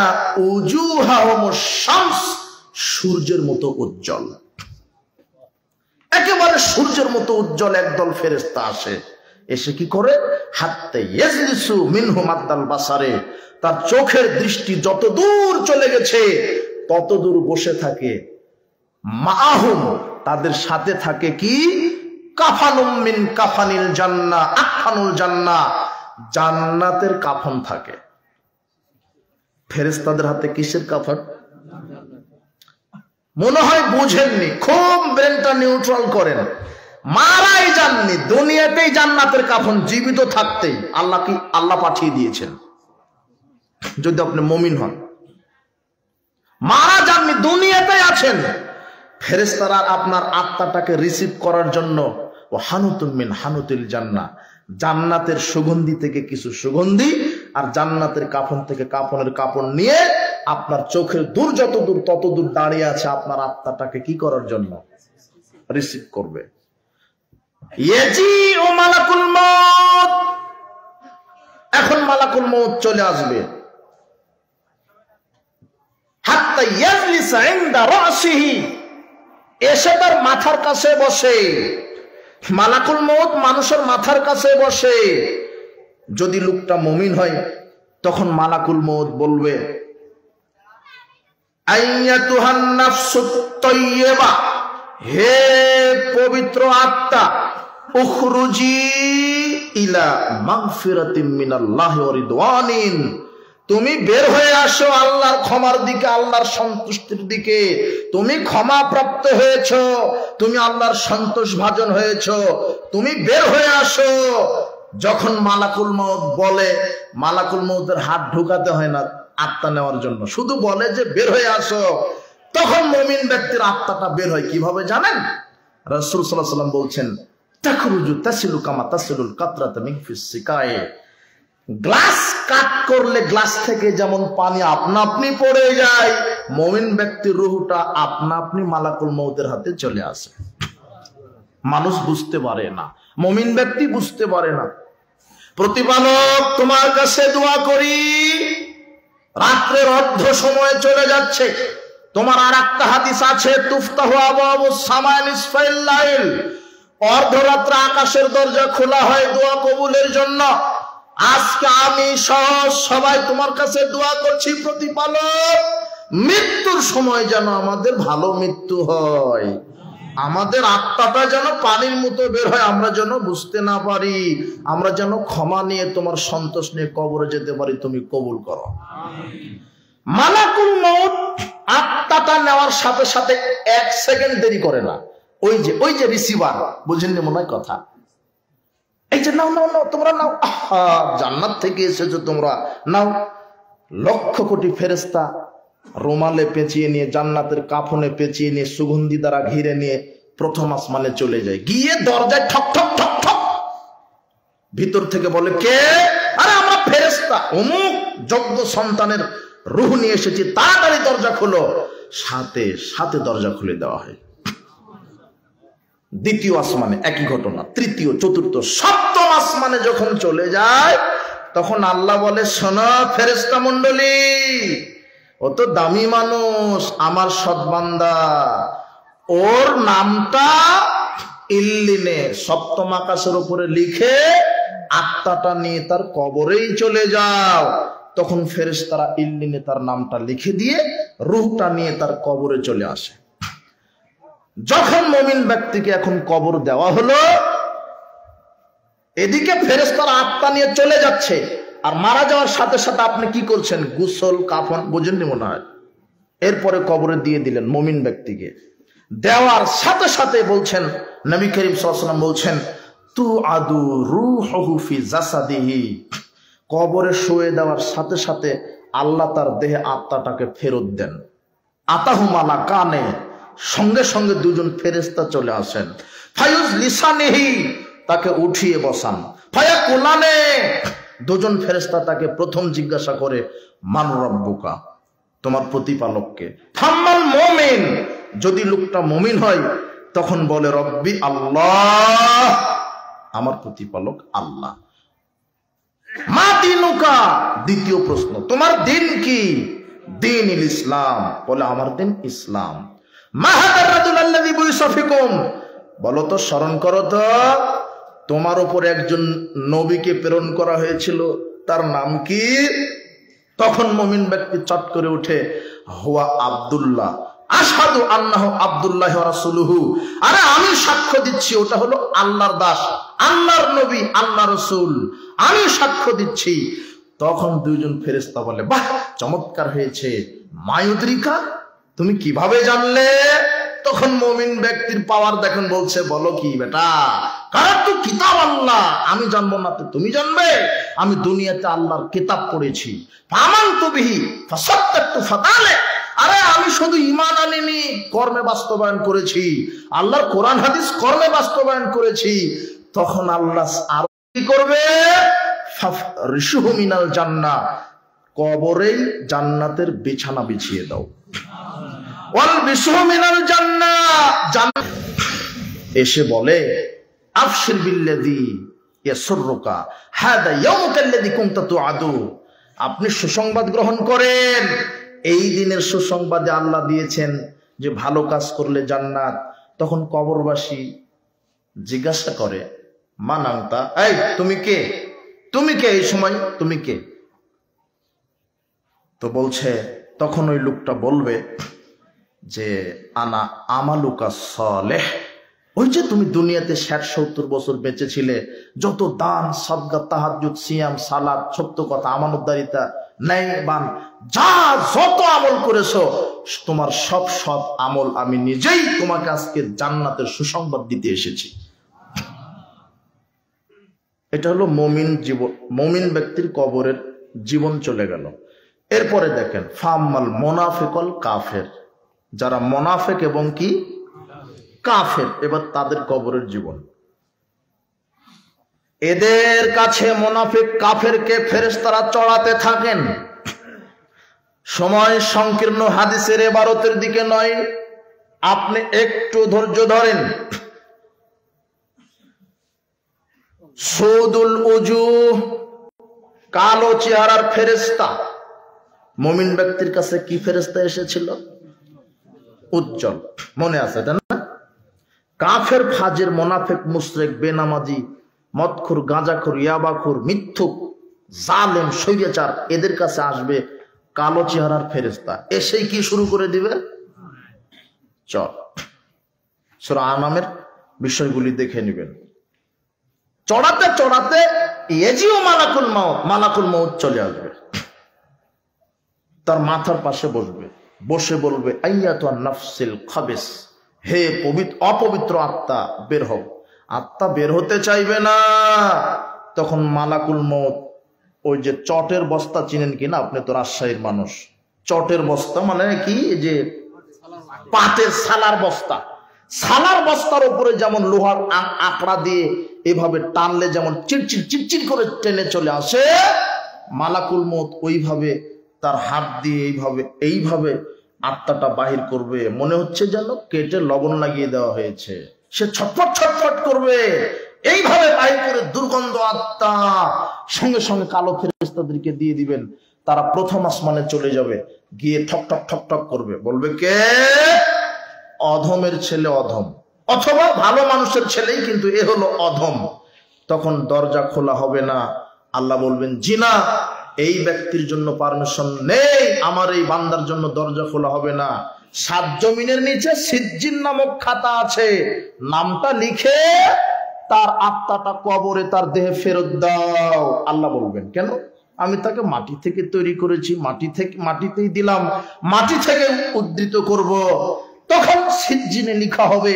A: উজুহাহুমুশ শামস, সূর্যের মতো উজ্জ্বল, একেবারে সূর্যের মতো উজ্জ্বল একদল ফেরেশতা আসে। এসে কি করে? হাত্তা ইয়াজলিসু মিনহু মাদ্দাল বাসারে, তার চোখের দৃষ্টি যত দূর চলে গেছে তত দূর বসে থাকে। মাআহুম, তাদের সাথে থাকে কি? কাফানুম মিন কাফানিল জান্নাহ, আখানুল জান্নাহ, জান্নাতের কাফন থাকে। ফেরেশতাদের হাতে কিসের কাফন? মনে হয় বুঝেননি, খুব ব্রেনটা নিউট্রাল করেন। মারাই যাননি, দুনিয়াতেই জান্নাতের কাফন জীবিত থাকতেই আল্লাহ পাঠিয়ে দিয়েছেন, যদি আপনি মুমিন হন। মারা যাননি, দুনিয়াতেই আছেন। ফেরেশতারা আপনার আত্মাটাকে রিসিভ করার জন্য ও হানুতুম মিন হানুতিল জান্নাহ, জান্নাতের সুগন্ধি থেকে কিছু সুগন্ধি আর জান্নাতের কাফন থেকে কাফনের কাপড় নিয়ে আপনার চোখের দূর যত দূর তত দূর দাঁড়িয়ে আছে আপনার আত্মাটাকে কি করার জন্য? রিসিভ করবে। ইয়াজি ও মালাকুল মউত, এখন মালাকুল মউত চলে আসবে। হাত্তা ইয়াজলিসা ইনদা রাসিহি, এসে তার মাথার কাছে বসে। মালাকুল মউত মানুষের মাথার কাছে বসে। যদি লোকটা মুমিন হয়, তখন মালাকুল মউত বলবে, আইয়াতুহান নাফসুত তাইয়্যিবা, হে পবিত্র আত্মা, উখরুজি ইলা মাগফিরাতিম মিনাল্লাহি ওয়া রিদওয়ানিন, তুমি বের হয়ে আসো আল্লাহর ক্ষমার দিকে, আল্লাহর সন্তুষ্টির দিকে। তুমি ক্ষমা প্রাপ্ত হয়েছো, তুমি আল্লাহর সন্তোষ ভাজন হয়েছো, তুমি বের হয়ে আসো। যখন মালাকুল মউত বলে, মালাকুল মউতের হাত ঢুকাতে হয় না আত্মা নেওয়ার জন্য, শুধু বলে যে বের হয়ে আসো, তখন মুমিন ব্যক্তির আত্মাটা বের হয়। কিভাবে জানেন? রাসূল সাল্লাল্লাহু আলাইহি ওয়াসাল্লাম বলছেন, তাখরুজু তাসিলু কামা তাসিলুল কাতরাতু মিন ফিস সিকায়ে, গ্লাস কাট করলে গ্লাস থেকে যেমন পানি আপনা আপনি পড়ে যায়, মুমিন ব্যক্তির রূহটা আপনা আপনি মালাকুল মউতের হাতে চলে আসে। মানুষ বুঝতে পারে না, মুমিন ব্যক্তি বুঝতে পারে না। প্রতিপালক, তোমার কাছে দোয়া করি, রাত্রের অর্ধ সময় চলে যাচ্ছে, তোমার আর একটা হাদিস আছে, তুফতাহু আবওয়াবুস সামা'i নিসফাইল লাইল, অর্ধরাত্রে আকাশের দরজা খোলা হয় দোয়া কবুলের জন্য। আজকে আমি সহ সবাই তোমার কাছে দোয়া করছি, প্রতিপালক মৃত্যুর সময় যেন আমাদের ভালো মৃত্যু হয়, আমাদের আত্মাটা যেন পানির মতো বের হয়, আমরা যেন বুঝতে না পারি, আমরা যেন ক্ষমা নিয়ে তোমার সন্তোষ নিয়ে কবরে যেতে পারি, তুমি কবুল করো। মালাকুল মউত আত্মাটা নেওয়ার সাথে সাথে 1 সেকেন্ড দেরি করে না। ওই যে রিসিভার, বুঝেননি মনে হয় কথা, এই যে নাও নাও নাও তোমরা নাও, জান্নাত থেকে এসেছো তোমরা নাও। লক্ষ কোটি ফেরেশতা রুমালে পেঁচিয়ে নিয়ে, জান্নাতের কাফনে পেঁচিয়ে নিয়ে, সুগন্ধি দ্বারা ঘিরে নিয়ে প্রথম আসমানে চলে যায়। গিয়ে দরজায় ঠক ঠক ঠক ঠক, ভিতর থেকে বলে কে? আরে আমরা ফেরেশতা, অমুক যোগ্য সন্তানের রূহ নিয়ে এসেছি, তাড়াতাড়ি দরজা খোলো। সাথে সাথে দরজা খুলে দেওয়া হয়। দ্বিতীয় আসমানে একই ঘটনা, তৃতীয়, চতুর্থ, সপ্তম আসমানে যখন চলে যায় তখন আল্লাহ বলে, শোনো ফেরেশতা মণ্ডলী, ও তো দামি মানুষ, আমার সৎবান্দা, ওর নামটা ইল্লিনে সপ্তম আকাশের উপরে লিখে আত্মাটা নিয়ে তার কবরেই চলে যাও। তখন ফেরেশতারা ইল্লিনে তার নামটা লিখে দিয়ে রূহটা নিয়ে তার কবরে চলে আসে। যখন মুমিন ব্যক্তিকে এখন কবর দেওয়া হলো, এদিকে ফেরেশতারা আত্মা নিয়ে চলে যাচ্ছে, আর মারা যাওয়ার সাথে সাথে আপনি কি করছেন? গোসল কাফন, বুঝেননি মনে হয়, এরপরে কবরে দিয়ে দিলেন মুমিন ব্যক্তিকে। দেওয়ার সাথে সাথে বলছেন নবী করিম সাল্লাল্লাহু আলাইহি ওয়াসাল্লাম বলছেন, তু আদু রূহুহু ফি জাসাদিহি, কবরে শুয়ে দেওয়ার সাথে সাথে আল্লাহ তার দেহে আত্মাটাকে ফেরত দেন। আতাহু মালাকানে, সঙ্গে সঙ্গে দুজন ফেরেশতা চলে আসেন। ফায়ুজ লিসানিহি, তাকে উঠিয়ে বসান। ফায়াকুলানে, দুজন ফেরেশতা তাকে প্রথম জিজ্ঞাসা করে, মান রব্বুকা, তোমার প্রতিপালককে। ফাম্মাল মুমিন, যদি লোকটা মুমিন হয় তখন বলে রব্বি আল্লাহ, আমার প্রতিপালক আল্লাহ। মা দিনুকা, দ্বিতীয় প্রশ্ন, তোমার দিন কি? দীনুল ইসলাম, বলে আমার দিন ইসলাম। মা হাদার রাজুল আল্লাযী বুইসা ফিকুম, বলো তো, স্মরণ করো তো, তোমার উপর একজন নবীকে প্রেরণ করা হয়েছিল, তার নাম কি? তখন মুমিন ব্যক্তি চট করে উঠে, হুয়া আব্দুল্লাহ, আশহাদু আন্নাহু আব্দুল্লাহি ওয়া রাসূলুহু, আরে আমি সাক্ষ্য দিচ্ছি ওটা হলো আল্লাহর দাস, আল্লাহর নবী, আল্লাহর রাসূল, আমি সাক্ষ্য দিচ্ছি। তখন দুইজন ফেরেশতা বলে, বাহ, চমৎকার হয়েছে, মায়ুদ্রিকা, তুমি কিভাবে জানলে? তখন মুমিন ব্যক্তির পাওয়ার দেখেন, বলছে, বলো কি বেটা, কারণ তো কিতাব আল্লাহ, আমি জানবো না তো তুমি জানবে? আমি দুনিয়াতে আল্লাহর কিতাব পড়েছি, আমানতু বিহি ফাসাদদাকতু ফাদালে, আরে আমি শুধু ঈমান আনিনি, কর্মে বাস্তবায়ন করেছি, আল্লাহর কোরআন হাদিস কর্মে বাস্তবায়ন করেছি। তখন আল্লাহ আর কি করবে? ফাফরিশুহু মিনাল জান্নাহ, কবরেই জান্নাতের বিছানা বিছিয়ে দাও। ওয়াল বিশুহু মিনাল জান্নাহ, এসে বলে, আবশির বিল্লাযী ইয়াসুররুকা হাদা ইয়াউমুকাল্লাযী কুনতা তুআদু, আপনি সুসংবাদ গ্রহণ করেন, এই দিনের সুসংবাদে আল্লাহ দিয়েছেন যে ভালো কাজ করলে জান্নাত। তখন কবরবাসী জিজ্ঞাসা করে, মান আনতা, এই তুমি কে? তুমি কে? এই সময় তুমি কে? তো বলছে, তখন ওই লোকটা বলবে যে আনা আমালুকা সালেহ, ওই যে তুমি দুনিয়াতে 60-70 বছর বেঁচে ছিলে, যত দান, সাদকা, তাহাজ্জুদ, সিয়াম, সালাত, সত্য কথা, আমানতদারিতা, ন্যায়বান, যা যত আমল করেছো, তোমার সব সৎ আমল আমি নিজেই তোমাকে আজকে জান্নাতের সুসংবাদ দিতে এসেছি। এটা হলো মুমিন জীবন, মুমিন ব্যক্তির কবরের জীবন চলে গেল। এরপরে দেখেন, ফাম্মাল মুনাফিকুল কাফের, যারা মুনাফিক এবং কি কাফের, এবার তাদের কবরের জীবন। এদের কাছে মুনাফিক কাফেরকে ফেরেশতারা চড়াতে থাকেন। সময় সংকীর্ণ, হাদিসের ইবারতের দিকে নয়, আপনি একটু ধৈর্য ধরেন। সুদুল উজুহ, কালো চেহারার ফেরেশতা। মুমিন ব্যক্তির কাছে কি ফেরেশতা এসেছিল? উজ্জ্বল। মনে আছে এটা না? কাফের, ফাজের, মোনাফেক, মুশরিক, বেনামাজি, মদখুর, গাঁজাখুর, ইয়াবাখুর, মিথ্যুক, জালেম, স্বৈরাচার, এদের কাছে আসবে কালো চেহারার ফেরেশতা। এসেই কি শুরু করে দিবে? চল সূরা আনামের বিষয়গুলি দেখে নেবেন। চড়াতে চড়াতে ইয়াজিউ মালাকুল মউত চলে আসবে, তার মাথার পাশে বসবে, বসে বলবে আইয়াতুন নাফসিল খাবিস, হে অপবিত্র আত্মা বের হও। আত্মা বের হতে চাইবে না। তখন মালাকুল মউত ওই যে চটের বস্তা চিনেন কিনা? আপনি তো রাজশাহীর মানুষ। চটের বস্তা মানে কি? যে পাটের সালার বস্তা, সালার বস্তার উপরে যেমন লোহার আকড়া দিয়ে এভাবে টানলে যেমন চিরচির চিরচির করে টেনে চলে আসে, মালাকুল মউত ওইভাবে তার হাত দিয়ে এইভাবে আত্মাটা বাহির করবে। মনে হচ্ছে যেন কেটে লবণ লাগিয়ে দেওয়া হয়েছে। সে ছটফট ছটফট করবে, এইভাবে বাহির করে দুর্গন্ধ আত্মা। সঙ্গে সঙ্গে কালো ফেরেশতাদেরকে দিয়ে দিবেন, তারা প্রথম আসমানে চলে যাবে, গিয়ে ঠক ঠক ঠক ঠক করবে, বলবে কে? অধমের ছেলে অধম, অথবা ভালো মানুষের ছেলেই, কিন্তু এ হলো অধম। তখন দরজা খোলা হবে না। আল্লাহ বলবেন জি না, এই ব্যক্তির জন্য পারমিশন নেই, আমার এই বান্দার জন্য দরজা খোলা হবে না। 7 জমিনের নিচে সিজ্জিন নামক খাতা আছে, নামটা লিখে তার আত্মাটা কবরে তার দেহে ফেরত দাও। আল্লাহ বলবেন কেন? আমি তাকে মাটি থেকে তৈরি করেছি, মাটিতেই দিলাম, মাটি থেকে উদ্ধৃত করব। তখন সিজ্জিনে লিখা হবে,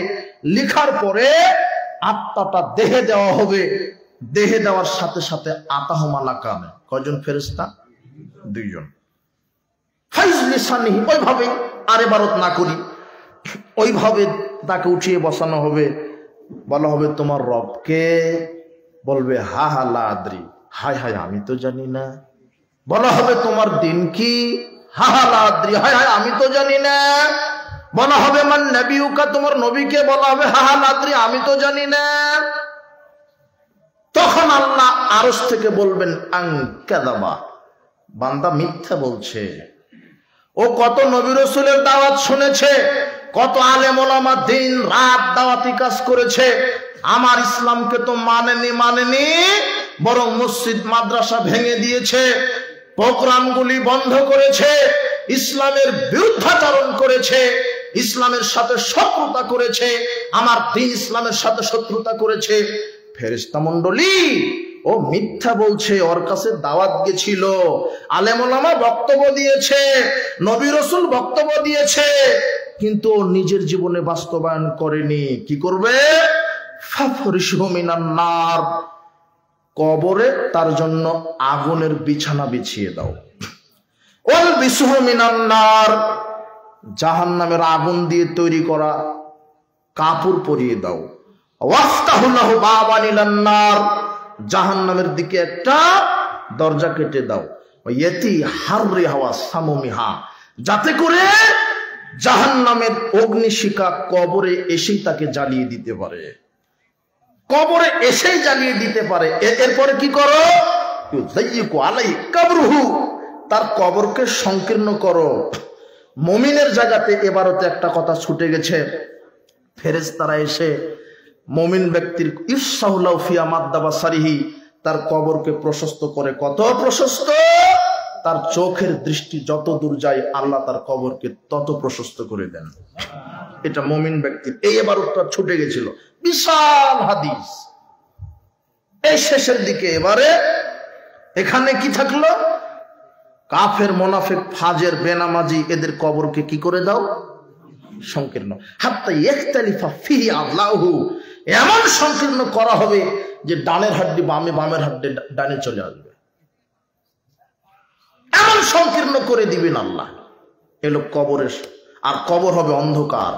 A: লিখার পরে আত্মাটা দেহে দেওয়া হবে। দেহে দেওয়ার সাথে সাথে আতাহু মালাকান, কয়জন ফেরেশতা? 2 জন। ফাইজলি সানিহি, ওইভাবে আর ইবারত না করি, ওইভাবে তাকে উঠিয়ে বসানো হবে। বলা হবে তোমার রব কে? বলবে হা হা লা আদরি, হায় হায় আমি তো জানি না। বলা হবে তোমার দিন কি? হা হা লা আদরি, হায় হায় আমি তো জানি না। বলা হবে মান নবিয়ুকা, তোমার নবীকে? বলা হবে হা হা লা আদরি, আমি তো জানি না। তখন আল্লাহ আরশ থেকে বলবেন আন কাযাবা, বান্দা মিথ্যা বলছে। ও কত নবী রাসূলের দাওয়াত শুনেছে, কত আলেম ওলামা দিন রাত দাওয়াতি কাজ করেছে, আমার ইসলামকে তো মানেনি, বরং মসজিদ মাদ্রাসা ভেঙে দিয়েছে, প্রোগ্রামগুলি বন্ধ করেছে, ইসলামের বিরুদ্ধাচরণ করেছে, ইসলামের সাথে শত্রুতা করেছে, আমার দিন ইসলামের সাথে শত্রুতা করেছে। ফেরেশতা মণ্ডলী, ও মিথ্যা বলছে, ওর কাছে দাওয়াত গেছিল, আলেম ওলামা বক্তব্য দিয়েছে, নবী রাসূল বক্তব্য দিয়েছে, কিন্তু ও নিজের জীবনে বাস্তবায়ন করেনি। কি করবে? ফাফরিশহু মিনান নার, কবরে তার জন্য আগুনের বিছানা বিছিয়ে দাও। ওয়াল বিসহু মিনান নার, জাহান্নামের আগুন দিয়ে তৈরি করা কাপড় পরিয়ে দাও। ওয়াফতাহু লাহু বাবান ইলান নার, জাহান্নামের দিকে একটা দরজা কেটে দাও। ইয়াতি হাররিহা ওয়া সামুমিহা, যাতে করে জাহান্নামের অগ্নিশিখা কবরে এসেই তাকে জ্বালিয়ে দিতে পারে, কবরে এসেই জ্বালিয়ে দিতে পারে। এরপরে কি করো? ইউযায়্যিকু আলাইহি কবরহু, তার কবরকে সংকীর্ণ করো। মুমিনের জায়গাতে এবারতে একটা কথা ছুটে গেছে, ফেরেশতারা এসে মুমিন ব্যক্তির ইফসাহুলাহু ফিয়া মাদ্দা বাসারিহি, তার কবরকে প্রশস্ত করে। কত প্রশস্ত? তার চোখের দৃষ্টি যত দূর যায় আল্লাহ তার কবরকে তত প্রশস্ত করে দেন। এটা মুমিন ব্যক্তির। এই এবারটা ছুটে গেছিল, বিশাল হাদিস। এই শেষের দিকে এবারে এখানে কি থাকলো? কাফের, মুনাফিক, ফাজের, বেনামাজি, এদের কবরকে কি করে দাও? সংকীর্ণ। হাত্তা ইখতালিফা ফিহি আল্লাহু, এমন সংকীর্ণ করা হবে যে ডানের হাড্ডি বামে, বামের হাড্ডি ডানে চলে আসবে, এমন সংকীর্ণ করে দিবেন আল্লাহ। এলো কবরের। আর কবর হবে অন্ধকার।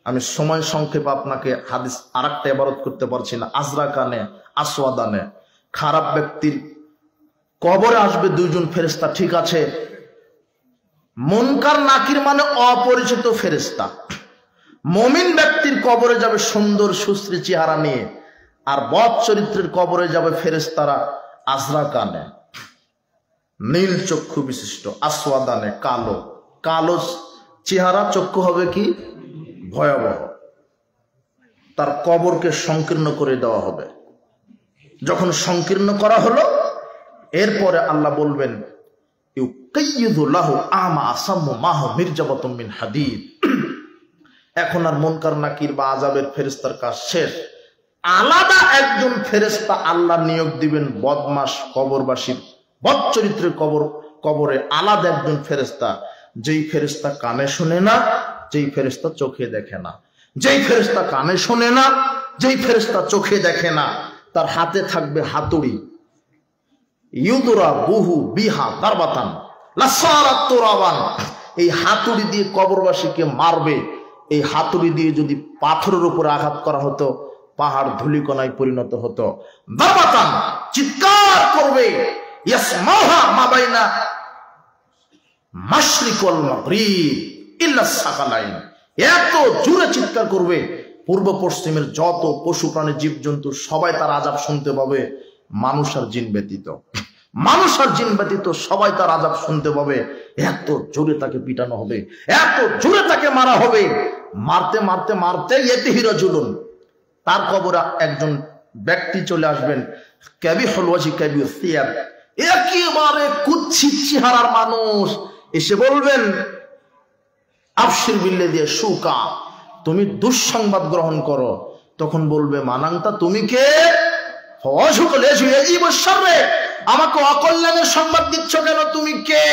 A: আমি সময় সংক্ষেপ আপনাকে হাদিস আরেকটা ইবারত করতে পারছি না। আজরাকানে আসওয়াদানে, খারাপ ব্যক্তির কবরে আসবে 2 জন ফেরেশতা, ঠিক আছে। মুনকার নাকির মানে অপরিচিত ফেরেশতা। মুমিন ব্যক্তির কবরে যাবে সুন্দর সুশ্রী চেহারা নিয়ে, আর বদ চরিত্রের কবরে যাবে ফেরেশতারা আজরাকানে, নীল চক্ষু বিশিষ্ট, আসওয়াদানে কালো, কালো চেহারা চক্ষু হবে কি ভয়াবহ। তার কবরকে সংকীর্ণ করে দেওয়া হবে। যখন সংকীর্ণ করা হলো, এরপরে আল্লাহ বলবেন এখন আর মুনকার নাকির বা আযাবের ফেরেশতার কাজ শেষ। আলাদা একজন ফেরেশতা আল্লাহ নিয়োগ দিবেন বদমাশ কবরবাসীর বদ চরিত্রের কবরে আলাদা একজন ফেরেশতা, যেই ফেরেশতা কানে শুনে না, যেই ফেরেশতা চোখে দেখে না, যেই ফেরেশতা কানে শোনে না, যেই ফেরেশতা চোখে দেখে না, তার হাতে থাকবে হাতুড়ি। ইউদরা বুহু বিহা দারবাতান লাসারাত তুরাবান। এই হাতুড়ি দিয়ে কবরবাসীকে মারবে। এই হাতুড়ি দিয়ে যদি পাথরের উপরে আঘাত করা হতো, পাহাড় ধূলিকণায় পরিণত হতো। দারবাতান, চিৎকার করবে। ইয়াসমাহা মা বাইনা মাশরিক ওয়াল মাগরিব ইল্লা সাকালাইন। এত জোরে চিৎকার করবে, পূর্ব পশ্চিমের যত পশু প্রাণী জীবজন্তু সবাই তার আযাব শুনতে পাবে, মানুষ আর জিন ব্যতীত। মানুষ আর জিন ব্যতীত সবাই তার আযাব শুনতে পাবে। এত জোরে তাকে পিটানো হবে, এত জোরে তাকে মারা হবে। মারতে মারতে মারতে ইয়াতিহি রাজুলুন, তার কবরে একজন ব্যক্তি চলে আসবেন। কাবিহুল ওয়াজহি কাবিউস সিয়াব, একেবারে কুৎসিত চেহারার মানুষ এসে বলবেন আবশির বিল্লাযী শুকা, তুমি দুঃসংবাদ গ্রহণ করো। তখন বলবে মানাংতা, তুমি কে? আমাকে অকল্যাণের সংবাদ দিচ্ছ কেন, তুমি কে?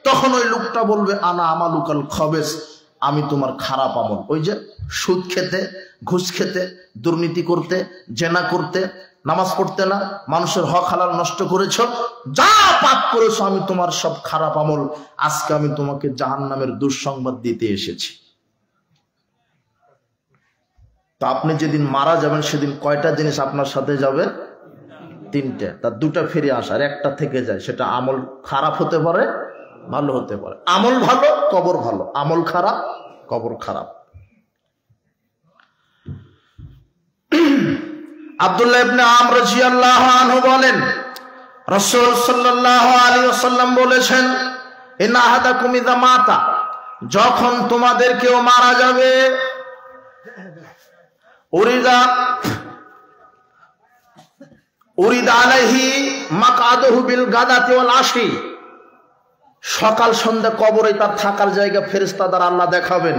A: তখন ওই লোকটা বলবে আনা আমালুকাল খবেস, আমি তোমার খারাপ আমল। ওই যে সুদ খেতে, ঘুষ খেতে, দুর্নীতি করতে, জেনা করতে, নামাজ পড়তে না, মানুষের হক হালাল নষ্ট করেছ, যা পাপ করেছো, আমি তোমার সব খারাপ আমল, আজকে আমি তোমাকে জাহান্নামের দুঃসংবাদ দিতে এসেছি। তো আপনি যেদিন মারা যাবেন সেদিন কয়টা জিনিস আপনার সাথে যাবে? তিনটে। তার দুটা ফিরে আসার, একটা থেকে যায়। সেটা আমল খারাপ হতে পারে, ভালো হতে পারে। আমল ভালো, কবর ভালো। আমল খারাপ, কবর খারাপ। আব্দুল্লাহ ইবনে আমর রাদিয়াল্লাহু আনহু বলেন, রাসূল সাল্লাল্লাহু আলাইহি ওয়াসাল্লাম বলেছেন, ইন্না আহাদাকুম ইযা মাতা, যখন তোমাদের কেউ মারা যাবে, উরিদা আলাইহি মাকআদুহু বিল গাদাতি ওয়াল আশি, সকাল সন্ধ্যা কবরে তার থাকার জায়গা ফেরেশতা দ্বারা আল্লাহ দেখাবেন।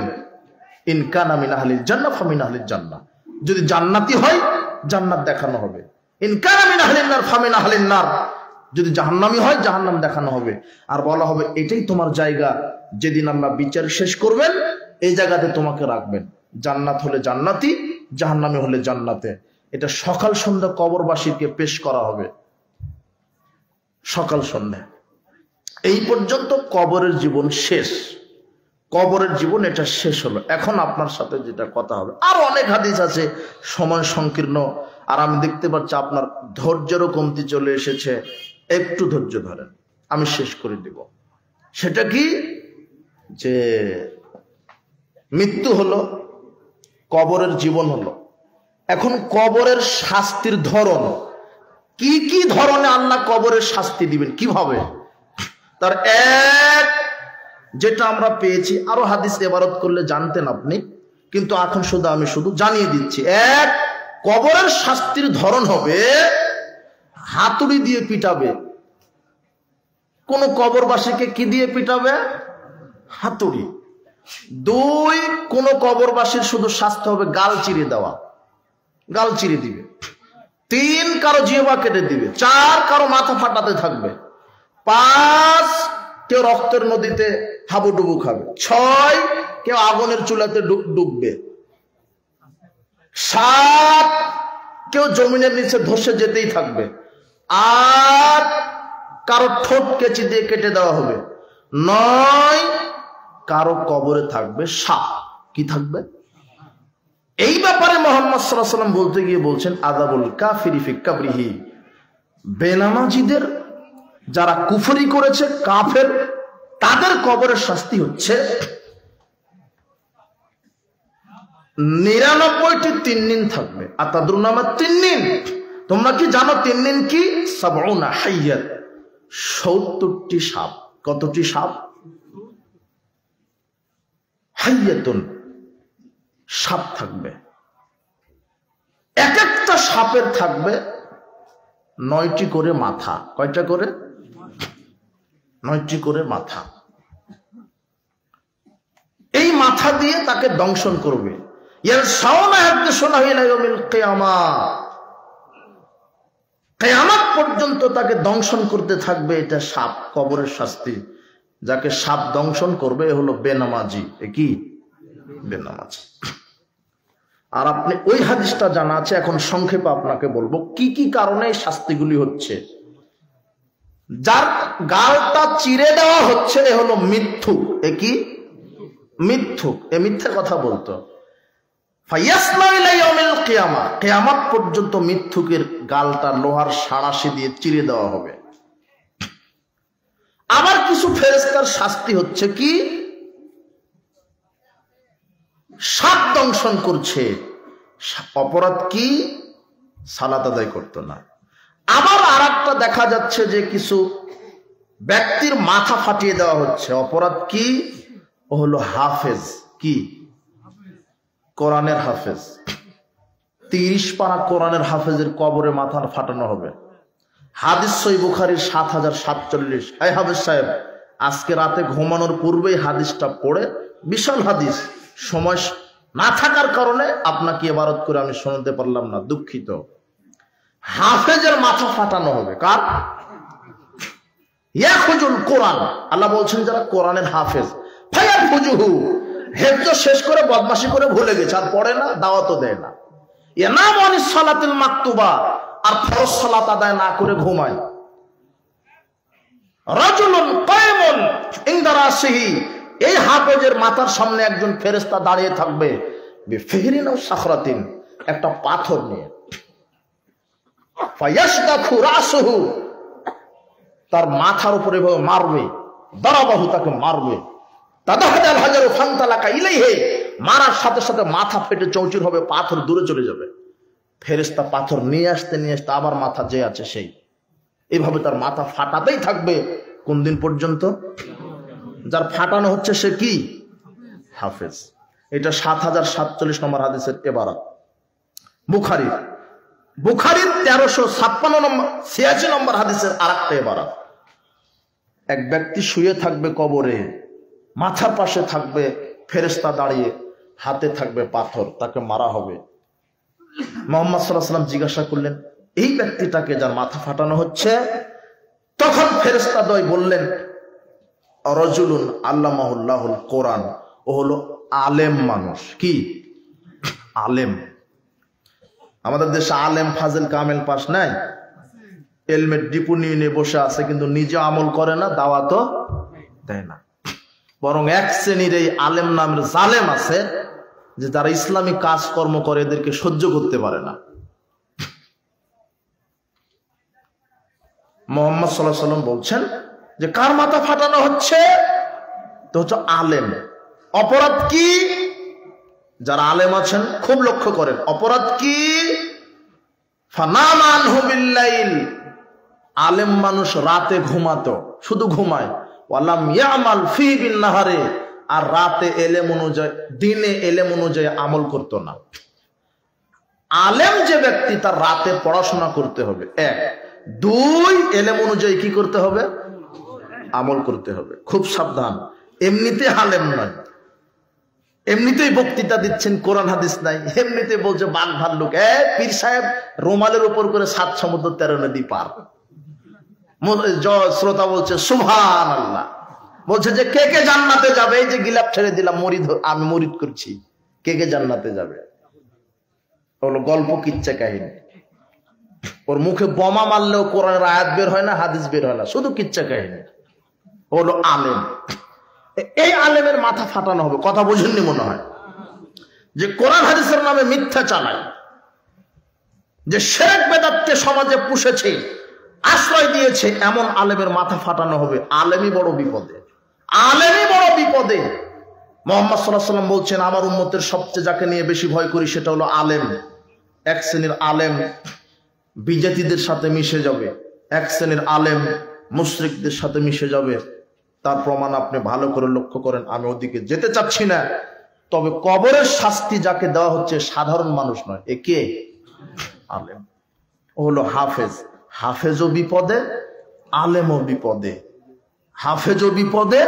A: ইন কানা মিন আহলিল জান্নাহ ফামিন আহলিল জান্নাহ, যদি জান্নাতি হয় জান্নাত দেখানো হবে। ইন কানা মিন আহলিন নার ফামিন আহলিন নার, যদি জাহান্নামী হয় জাহান্নাম দেখানো হবে। আর বলা হবে এটাই তোমার জায়গা, যেদিন আল্লাহ বিচার শেষ করবেন এই জায়গাতে তোমাকে রাখবেন। জান্নাত হলে জান্নাতি, জাহান্নামী হলে জান্নাতে। এটা সকাল সন্ধ্যা কবরবাসীকে পেশ করা হবে, সকাল সন্ধ্যা। এই পর্যন্ত কবরের জীবন শেষ। কবরের জীবন এটা শেষ হলো। এখন আপনার সাথে যেটা কথা হবে, আর অনেক হাদিস আছে, সময় সংকীর্ণ। আর আমি দেখতে পাচ্ছি আপনার ধৈর্যেরও কমতি চলে এসেছে। একটু ধৈর্য ধরেন, আমি শেষ করে দিব। সেটা কি? যে মৃত্যু হলো, কবরের জীবন হলো। এখন কবরের শাস্তির ধরন কি কি ধরনে আল্লাহ কবরের শাস্তি দিবেন, কিভাবে? তার এক, যেটা আমরা পেয়েছি, আরো হাদিস ইবারত করলে জানতেন আপনি, কিন্তু এখন আমি শুধু জানিয়ে দিচ্ছি। এক, কবরের শাস্তির ধরন হবে হাতুড়ি দিয়ে পিটাবে। কোন কবরবাসীকে কি দিয়ে পিটাবে? হাতুড়ি। দুই, কোন কবরবাসীর শুধু শাস্তি হবে গাল চিরে দেওয়া, গাল চিরে দিবে। তিন, কারো জিহ্বা কেটে দিবে। চার, কারো মাথা ফাটাতে থাকবে। পাঁচ, কেউ রক্তের নদীতে হাবুডুবু খাবে। ছয়, কেউ আগুনের চুলাতে ডুববে। সাত, কেউ জমিনের নিচে ধসে যেতেই থাকবে। আট, কারো ঠোঁট কেচি দিয়ে কেটে দেওয়া হবে। নয়, কারো কবরে থাকবে সাপ। কি থাকবে? এই ব্যাপারে মুহাম্মদ সাল্লাল্লাহু আলাইহি ওয়াসাল্লাম বলতে গিয়ে বলছেন, আযাবুল কাফিরি ফি কাবরিহি, বেনামাজিদের, যারা কুফরি করেছে, কাফের, তাদের কবরের শাস্তি হচ্ছে 99টি 3 দিন থাকবে। আতাদরুনা মা 3 দিন? তোমরা কি জানো 3 দিন কি? 70 হাইয়াত, 70টি সাপ। কতটি সাপ? হাইয়াতুন, সাপ থাকবে। এক একটা সাপের থাকবে 9টি করে মাথা। কয়টা করে? 9টি করে মাথা। এই মাথা দিয়ে তাকে দংশন করবে। কিয়ামত পর্যন্ত তাকে দংশন করতে থাকবে। এটা সাপ, কবরের শাস্তি। যাকে সাপ দংশন করবে এ হলো বেনামাজি। এ কি? বেনামাজি। আর আপনি ওই হাদিসটা জানা আছে, এখন সংক্ষেপে আপনাকে বলবো কি কি কারণে শাস্তিগুলি হচ্ছে। যার গালটা চিরে দেওয়া হচ্ছে এ হলো মিথ্যুক। এ কি? মিথ্যুক। এ মিথ্যে কথা বলতো। কিয়ামত পর্যন্ত মিথ্যুকের গালটা লোহার সাঁড়াশি দিয়ে চিরে দেওয়া হবে। আবার কিছু ফেরেশতার শাস্তি হচ্ছে কি? সাপ দংশন করছে। অপরাধ কি? সালাত আদায় করতো না। আবার আরেকটা দেখা যাচ্ছে যে কিছু ব্যক্তির মাথা ফাটিয়ে দেওয়া হচ্ছে। অপরাধ কি? ও হলো হাফেজ। কি? কোরআনের হাফেজ। 30 পারা কোরআনের হাফেজের কবরে মাথা ফাটানো হবে। হাদিস সহিহ বুখারীর 7047। এই হাফেজ সাহেব, আজকে রাতে ঘুমানোর পূর্বেই হাদিসটা পড়ে, বিশাল হাদিস, সময় না থাকার কারণে আপনাকে ইবারত করে আমি শোনাতে পারলাম না, দুঃখিত। হাফেজের মাথা ফাটানো হবে। কার? ইয়াখুজুল কোরআন। আল্লাহ বলছেন যারা কোরআনের হাফেজ, ফায়াখুজুহু, হেফজ শেষ করে বদমাশি করে ভুলে গেছে, আর পড়ে না, দাওয়াতও দেয় না। ইয়ানামু আনিস সালাতিল মাকতুবা, আর ফরজ সালাত আদায় না করে ঘুমায়। রাজুলুন কায়িমুন ইনদা রাসিহি, এই হাফেজের মাথার সামনে একজন ফেরেশতা দাঁড়িয়ে থাকবে, বিফিহরিন ও সাখরাতিন, একটা পাথর নিয়ে। ফায়াশদাখু রাসুহু, তার মাথার উপরে মারবে। দারাবাহু, তাকে মারবে। তাদাহাদাল হাজারু ফান্তালাকা ইলাইহি, মারার সাথে সাথে মাথা ফেটে চৌচির হবে, পাথর দূরে চলে যাবে। ফেরেশতা পাথর নিয়ে আসতে নিয়ে আসতে আবার মাথা যে আছে সেই, এইভাবে তার মাথা ফাটাতেই থাকবে। কোন দিন পর্যন্ত? যার ফাটানো হচ্ছে সে কি? হাফেজ। এটা 7047 নম্বর হাদিসের ইবারত। বুখারীর 1356 নম্বর 86 নম্বর হাদিসের আরেকটা ইবারত। এক ব্যক্তি শুয়ে থাকবে কবরে, মাথার পাশে থাকবে ফেরেশতা দাঁড়িয়ে, হাতে থাকবে পাথর, তাকে মারা হবে। মুহাম্মদ সাল্লাল্লাহু আলাইহি ওয়াসাল্লাম জিজ্ঞাসা করলেন এই ব্যক্তিটাকে যার মাথা ফাটানো হচ্ছে, তখন ফেরেশতা দ্বয় বললেন রাজুলুন আল্লামাহুল্লাহুল কোরআন, ও হলো আলেম মানুষ। কি? আলেম। আমাদের দেশে আলেম ফাজিল কামেল পাস নাই, এলমেট ডিপু নিয়ে বসে আছে, কিন্তু নিজে আমল করে না, দাওয়াতও দেয় না। বরং এক শ্রেণীর এই আলেম নামের জালেম আছে যে যারা ইসলামী কাজকর্ম করে এদেরকে সহ্য করতে পারে না। মুহাম্মদ সাল্লাল্লাহু আলাইহি ওয়াসাল্লাম বলছেন যে কার মাথা ফাটানো হচ্ছে? তো হচ্ছে আলেম। অপরাধ কি? যারা আলেম আছেন খুব লক্ষ্য করেন, অপরাধ কি? ফানামা আনহু বিল্লাইল, আলেম মানুষ রাতে ঘুমাতো, শুধু ঘুমায়। ওয়ালাম ইয়ামাল ফি বিন নাহারে, আর রাতে এলেম অনুযায়ী, দিনে এলেম অনুযায়ী আমল করতো না। আলেম যে ব্যক্তি, তার রাতে পড়াশোনা করতে হবে, 1। 2, এলেম অনুযায়ী কি করতে হবে? আমল করতে হবে। খুব সাবধান, এমনিতে আলেম নয়, এমনিতেই বক্তৃতা দিচ্ছেন, কোরআন হাদিস নাই, এমনিতে বলছে বাঘ ভাল্লুক। পীর সাহেব রুমালের উপর করে 7 সমুদ্র 13 নদী পার। শ্রোতা বলছে সুবহানাল্লাহ, বলছে যে কে কে জান্নাতে যাবে? এই যে গিলাপ ছেড়ে দিলাম, আমি মুরিদ করছি, কে কে জান্নাতে যাবে? হলো গল্প, কিচ্ছা কাহিনী। ওর মুখে বোমা মারলেও কোরআনের আয়াত বের হয় না, হাদিস বের হয় না, শুধু কিচ্ছা কাহিনী। হলো আলেম। এই আলেমের মাথা ফাটানো হবে। কথা বুঝেননি মনে হয়? যে কোরআন হাদিসের নামে মিথ্যা চালায়, যে শিরক বেদাতকে সমাজে পুষেছে, আশ্রয় দিয়েছে, এমন আলেমের মাথা ফাটানো হবে। আলেমই বড় বিপদে, আলেমই বড় বিপদে। মুহাম্মদ সাল্লাল্লাহু আলাইহি ওয়াসাল্লাম বলছেন আমার উম্মতের সবচেয়ে যাকে নিয়ে বেশি ভয় করি সেটা হলো আলেম। এক শ্রেণীর আলেম বিজাতিদের সাথে মিশে যাবে, এক শ্রেণীর আলেম মুশরিকদের সাথে মিশে যাবে। তার প্রমাণ আপনি ভালো করে লক্ষ্য করেন। আমি ওদিকে যেতে চাচ্ছি না, তবে কবরের শাস্তি যাকে দেওয়া হচ্ছে সাধারণ মানুষ নয়, এ কে? আলেম। ও হলো হাফেজ। হাফেজও বিপদে, আলেমও বিপদে। হাফেজও বিপদে,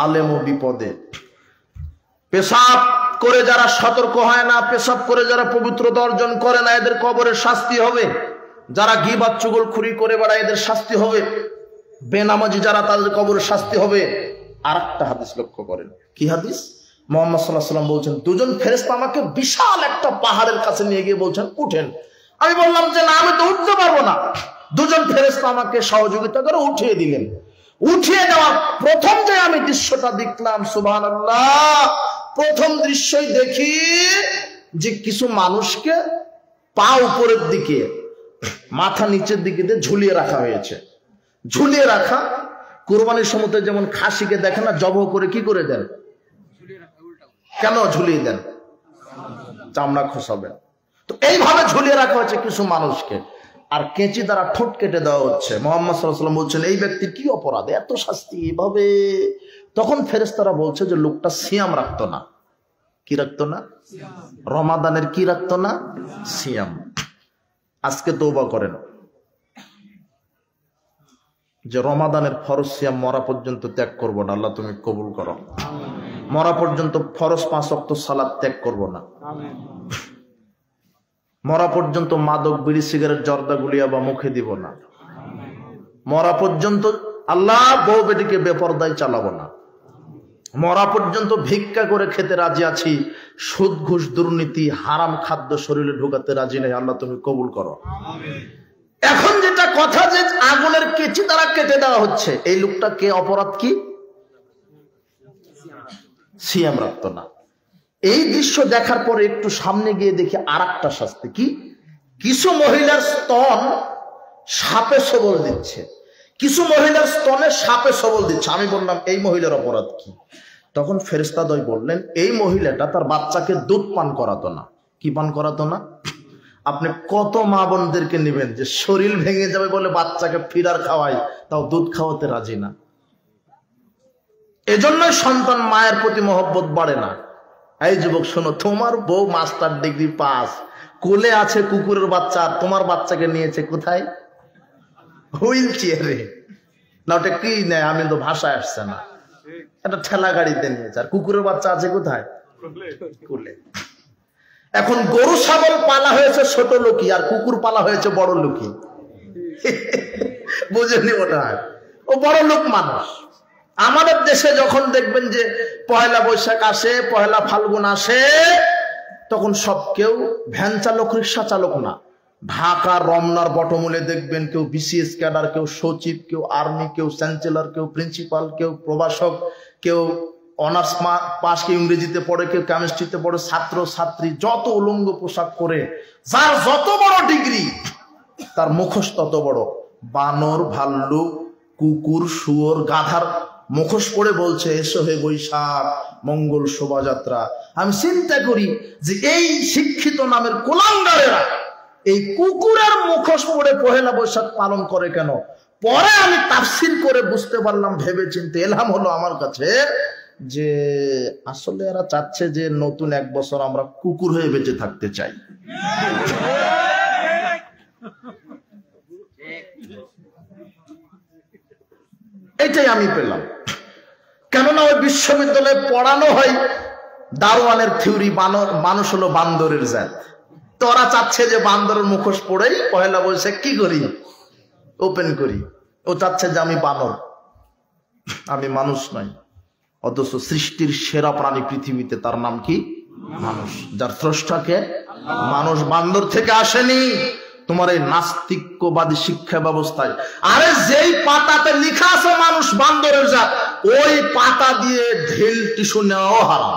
A: আলেমও বিপদে। পেশাব করে যারা সতর্ক হয় না, পেশাব করে যারা পবিত্রতা অর্জন করে না, এদের কবরের শাস্তি হবে। যারা গীবাত চুগলখুরি করে বেড়ায় এদের শাস্তি হবে। বেনামাজি যারা, তাদের কবরের শাস্তি হবে। আর একটা হাদিস লক্ষ্য করেন, কি হাদিস? মুহাম্মদ সাল্লাল্লাহু আলাইহি ওয়াসাল্লাম বলছেন, দুজন ফেরেশতা আমাকে বিশাল একটা পাহাড়ের কাছে নিয়ে গিয়ে বলছেন উঠেন। আমি বললাম যে না, আমি তো উঠতে পারবো না। দুজন ফেরেশতা আমাকে সহযোগিতা করে উঠিয়ে দিলেন। উঠিয়ে দেওয়ার প্রথম যে আমি দৃশ্যটা দেখলাম, সুবহানাল্লাহ, প্রথম দৃশ্যই দেখি যে কিছু মানুষকে পা উপরের দিকে, মাথা নিচের দিকে দিয়ে ঝুলিয়ে রাখা হয়েছে। ঝুলিয়ে রাখা, কুরবানির সময় যেমন খাসিকে দেখেন না জবহ করে কি করে দেন? কেন ঝুলিয়ে দেন? চামড়া খসাবেন। তো এইভাবে ঝুলিয়ে রাখা হয়েছে কিছু মানুষকে, আর কেঁচি দ্বারা ঠোঁট কেটে দেওয়া হচ্ছে। মুহাম্মদ সাল্লাল্লাহু আলাইহি ওয়াসাল্লাম বলছেন, এই ব্যক্তির কি অপরাধ, এত শাস্তি এইভাবে? তখন ফেরেশতারা বলছে যে লোকটা সিয়াম রাখতো না। কি রাখতো না? রমাদানের কি রাখতো না? সিয়াম। আজকে তওবা করেন যে রমাদানের ফরজ সিয়াম মরা পর্যন্ত ত্যাগ করবো না, আল্লাহ তুমি কবুল করো। মরা পর্যন্ত ফরজ 5 ওয়াক্ত সালাত ত্যাগ করবো না। মরা পর্যন্ত মাদক, বিড়ি, সিগারেট, জর্দা, গুলিয়া বা মুখে দিব না। মরা পর্যন্ত আল্লাহ বউ বেটিকে বেপরদায় চালাবো না। মরা পর্যন্ত ভিক্ষা করে খেতে রাজি আছি, সুদ ঘুষ দুর্নীতি হারাম খাদ্য শরীরে ঢোকাতে রাজি নেই, আল্লাহ তুমি কবুল করো। এখন যেটা কথা, যে আগুনের কেচি দ্বারা কেটে দেওয়া হচ্ছে, এই লোকটা কে? অপরাধ কি? সিয়াম রাখতো না। এই দৃশ্য দেখার পরে একটু সামনে গিয়ে দেখি আর একটা শাস্তি। কি? কিছু মহিলার স্তন সাপে সবল দিচ্ছে, কিছু মহিলার স্তনে সাপে সবল দিচ্ছে। আমি বললাম এই মহিলার অপরাধ কি? তখন ফেরেশতাদ্বয় বললেন, এই মহিলাটা তার বাচ্চাকে দুধ পান করাতো না। কি পান করাতো না? আপনি কত মা বোনদেরকে নেবেন যে শরীর ভেঙে যাবে বলে বাচ্চাকে ফিরার খাওয়াই, তাও দুধ খাওয়াতে রাজি না। এজন্যই সন্তান মায়ের প্রতি মহব্বত বাড়ে না। এই যুবক শোনো, তোমার বউ মাস্টার ডিগ্রি পাস, কোলে আছে কুকুরের বাচ্চা, তোমার বাচ্চাকে নিয়েছে কোথায়? হুইল চেয়ারে। না ওটা কি নেয়, আমি তো ভাষায় আসছে না, একটা ঠেলা গাড়িতে নিয়েছে। আর কুকুরের বাচ্চা আছে কোথায়? কোলে। এখন গরু ছাগল পালা হয়েছে ছোট লোকই, আর কুকুর পালা হয়েছে বড় লোকই। বুঝেনি? ওটা ও বড় লোক মানুষ। আমাদের দেশে যখন দেখবেন যে পয়লা বৈশাখ আসে, পয়লা ফাল্গুন আসে, তখন সব কেউ ভ্যান চালক, রিক্সা চালক না, ঢাকা রমনার বটমূলে দেখবেন কেউ বিসিএস ক্যাডার, কেউ সচিব, কেউ আর্মি, কেউ চ্যান্সেলর, কেউ প্রিন্সিপাল, কেউ প্রভাষক, কেউ অনার্স পাস, কেউ ইংরেজিতে পড়ে, কেউ কেমিস্ট্রিতে পড়ে, ছাত্র ছাত্রী যত উলঙ্গ পোশাক করে, যার যত বড় ডিগ্রি তার মুখোশ তত বড়। বানর, ভাল্লুক, কুকুর, শুয়োর, গাধার মুখোশ পড়ে বলছে এসো হে বৈশাখ মঙ্গল শোভাযাত্রা। আমি চিন্তা করি যে এই শিক্ষিত নামের কুলাঙ্গারেরা এই কুকুরের মুখোশ পড়ে পহেলা বৈশাখ পালন করে কেন? পরে আমি তাফসীর করে বুঝতে পারলাম, ভেবে চিন্তে এলহাম হলো আমার কাছে যে আসলে এরা চাচ্ছে যে নতুন 1 বছর আমরা কুকুর হয়ে বেঁচে থাকতে চাই। এটাই আমি পেলাম। কেননা ওই বিশ্ববিদ্যালয়ে পড়ানো হয় দারোয়ানের থিওরি, মানুষ হলো বান্দরের জাত। তো ওরা চাচ্ছে যে বান্দরের মুখোশ পড়েই পহেলা বৈশাখ কি করি, ওপেন করি। ও চাচ্ছে যে আমি বানর, আমি মানুষ নই। অথচ সৃষ্টির সেরা প্রাণী পৃথিবীতে, তার নাম কি? মানুষ। যার স্রষ্টাকে মানুষ, বান্দর থেকে আসেনি। তোমার এই নাস্তিক্যবাদী শিক্ষা ব্যবস্থায়, আরে যেই পাতাতে লেখা আছে মানুষ বান্দরের জাত, ওই পাতা দিয়ে ঢিল টিস্যু নেওয়াও হারাম।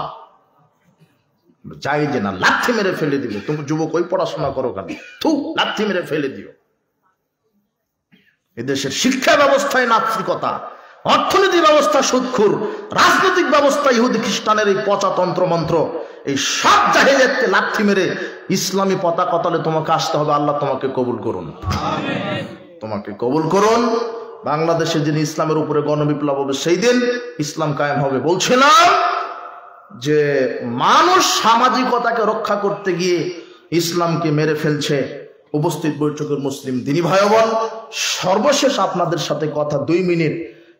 A: চাই যে না, লাথি মেরে ফেলে দিবে। তুমি যুবক ওই পড়াশোনা করো কেন? লাথি মেরে ফেলে দিও। এদেশের শিক্ষা ব্যবস্থায় নাস্তিকতা, অর্থনীতি ব্যবস্থা সুদখোর, রাজনৈতিক ব্যবস্থা ইহুদি খ্রিস্টানের এই পচা তন্ত্র মন্ত্র, এই সব জাহিলিয়াতকে লাথি মেরে ইসলামী পতাকা তলে তোমাকে আসতে হবে। আল্লাহ তোমাকে কবুল করুন, তোমাকে কবুল করুন। বাংলাদেশে যিনি ইসলামের উপরে গণবিপ্লব হবে সেই দিন ইসলাম কায়েম হবে। বলছিলাম যে মানুষ সামাজিকতাকে রক্ষা করতে গিয়ে ইসলামকে মেরে ফেলছে। উপস্থিত বৈঠকের মুসলিম দিনী ভাই বোন, সর্বশেষ আপনাদের সাথে কথা 2 মিনিট,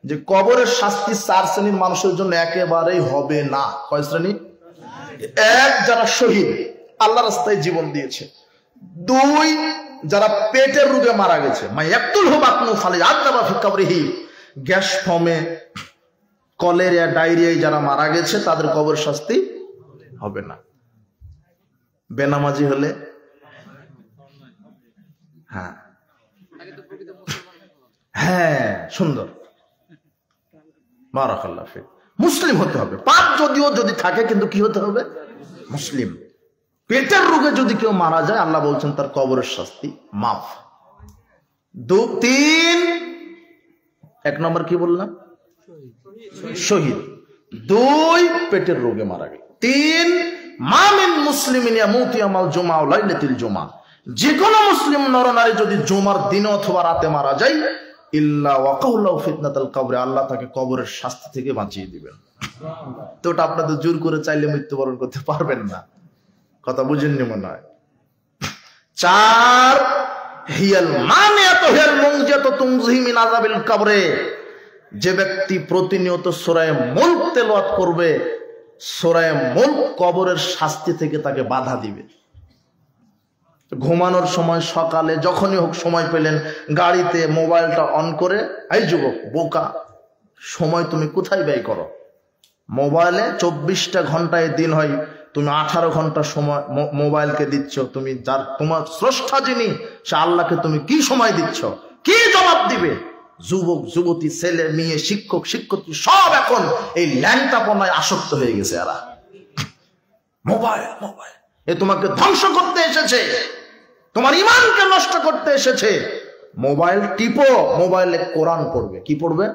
A: যে কবরের শাস্তি 4 শ্রেণীর মানুষের জন্য একেবারেই হবে না। কয় শ্রেণী? 1, যারা শহীদ, আল্লাহ রাস্তায় জীবন দিয়েছে। 2, যারা পেটের রোগে মারা গেছে, গ্যাস ফর্মে, কলেরিয়া, ডায়রিয়ায় যারা মারা গেছে তাদের কবর শাস্তি হবে না। বেনামাজি হলে হ্যাঁ হ্যাঁ সুন্দর, বারাকাল্লাহ ফিক, মুসলিম হতে হবে। পাপ যদি থাকে, কিন্তু কি হতে হবে? মুসলিম। পেটের রোগে যদি কেউ মারা যায়, আল্লাহ বলছেন তার কবরের শাস্তি মাফ। 2, 3, 1 নম্বর কি বললাম? শহীদ। 2, পেটের রোগে মারা গেল। 3, মামিন মুসলিমিন ইয়ামুতু ইয়াউমাল জুমআ ওয়া লাইলাতুল জুমআ, যে কোনো মুসলিম নরনারী যদি জুমার দিনে অথবা রাতে মারা যায়, ইল্লা ওয়াকাউলাহু ফিতনাতুল কবর, আল্লাহ তাকে কবরের শাস্তি থেকে বাঁচিয়ে দিবেন। তো ওটা আপনাদের জোর করে চাইলে মৃত্যুবরণ করতে পারবেন না। কথা বুঝেননি মনে হয়। 4, হিয়াল মানিয়াতু হিয়াল মুনজিয়াতু তুনজিহি মিন আযাবিল কবরে, যে ব্যক্তি প্রতিনিয়ত সূরা মুলক তেলাওয়াত করবে, সূরা মুলক কবরের শাস্তি থেকে তাকে বাধা দিবে। ঘুমানোর সময়, সকালে, যখনই হোক সময় পেলেন, গাড়িতে মোবাইলটা অন করে, এই যুবক বোকা, সময় তুমি কোথায় ব্যয় করো? মোবাইলে 24টা ঘন্টায় দিন হয়, তুমি 18 ঘন্টা সময় মোবাইলকে দিচ্ছ। তুমি যার তোমার স্রষ্টা যিনি, সে আল্লাহকে তুমি কি সময় দিচ্ছ? কি জবাব দিবে? যুবক যুবতী, ছেলে মেয়ে, শিক্ষক শিক্ষার্থী সব এখন এই ল্যাংটাপনায় আসক্ত হয়ে গেছে। এরা মোবাইল মোবাইল, এ তোমাকে ধ্বংস করতে এসেছে, তোমার ঈমানকে নষ্ট করতে এসেছে। মোবাইল টিপো, মোবাইলে কোরআন পড়বে। কি পড়বে?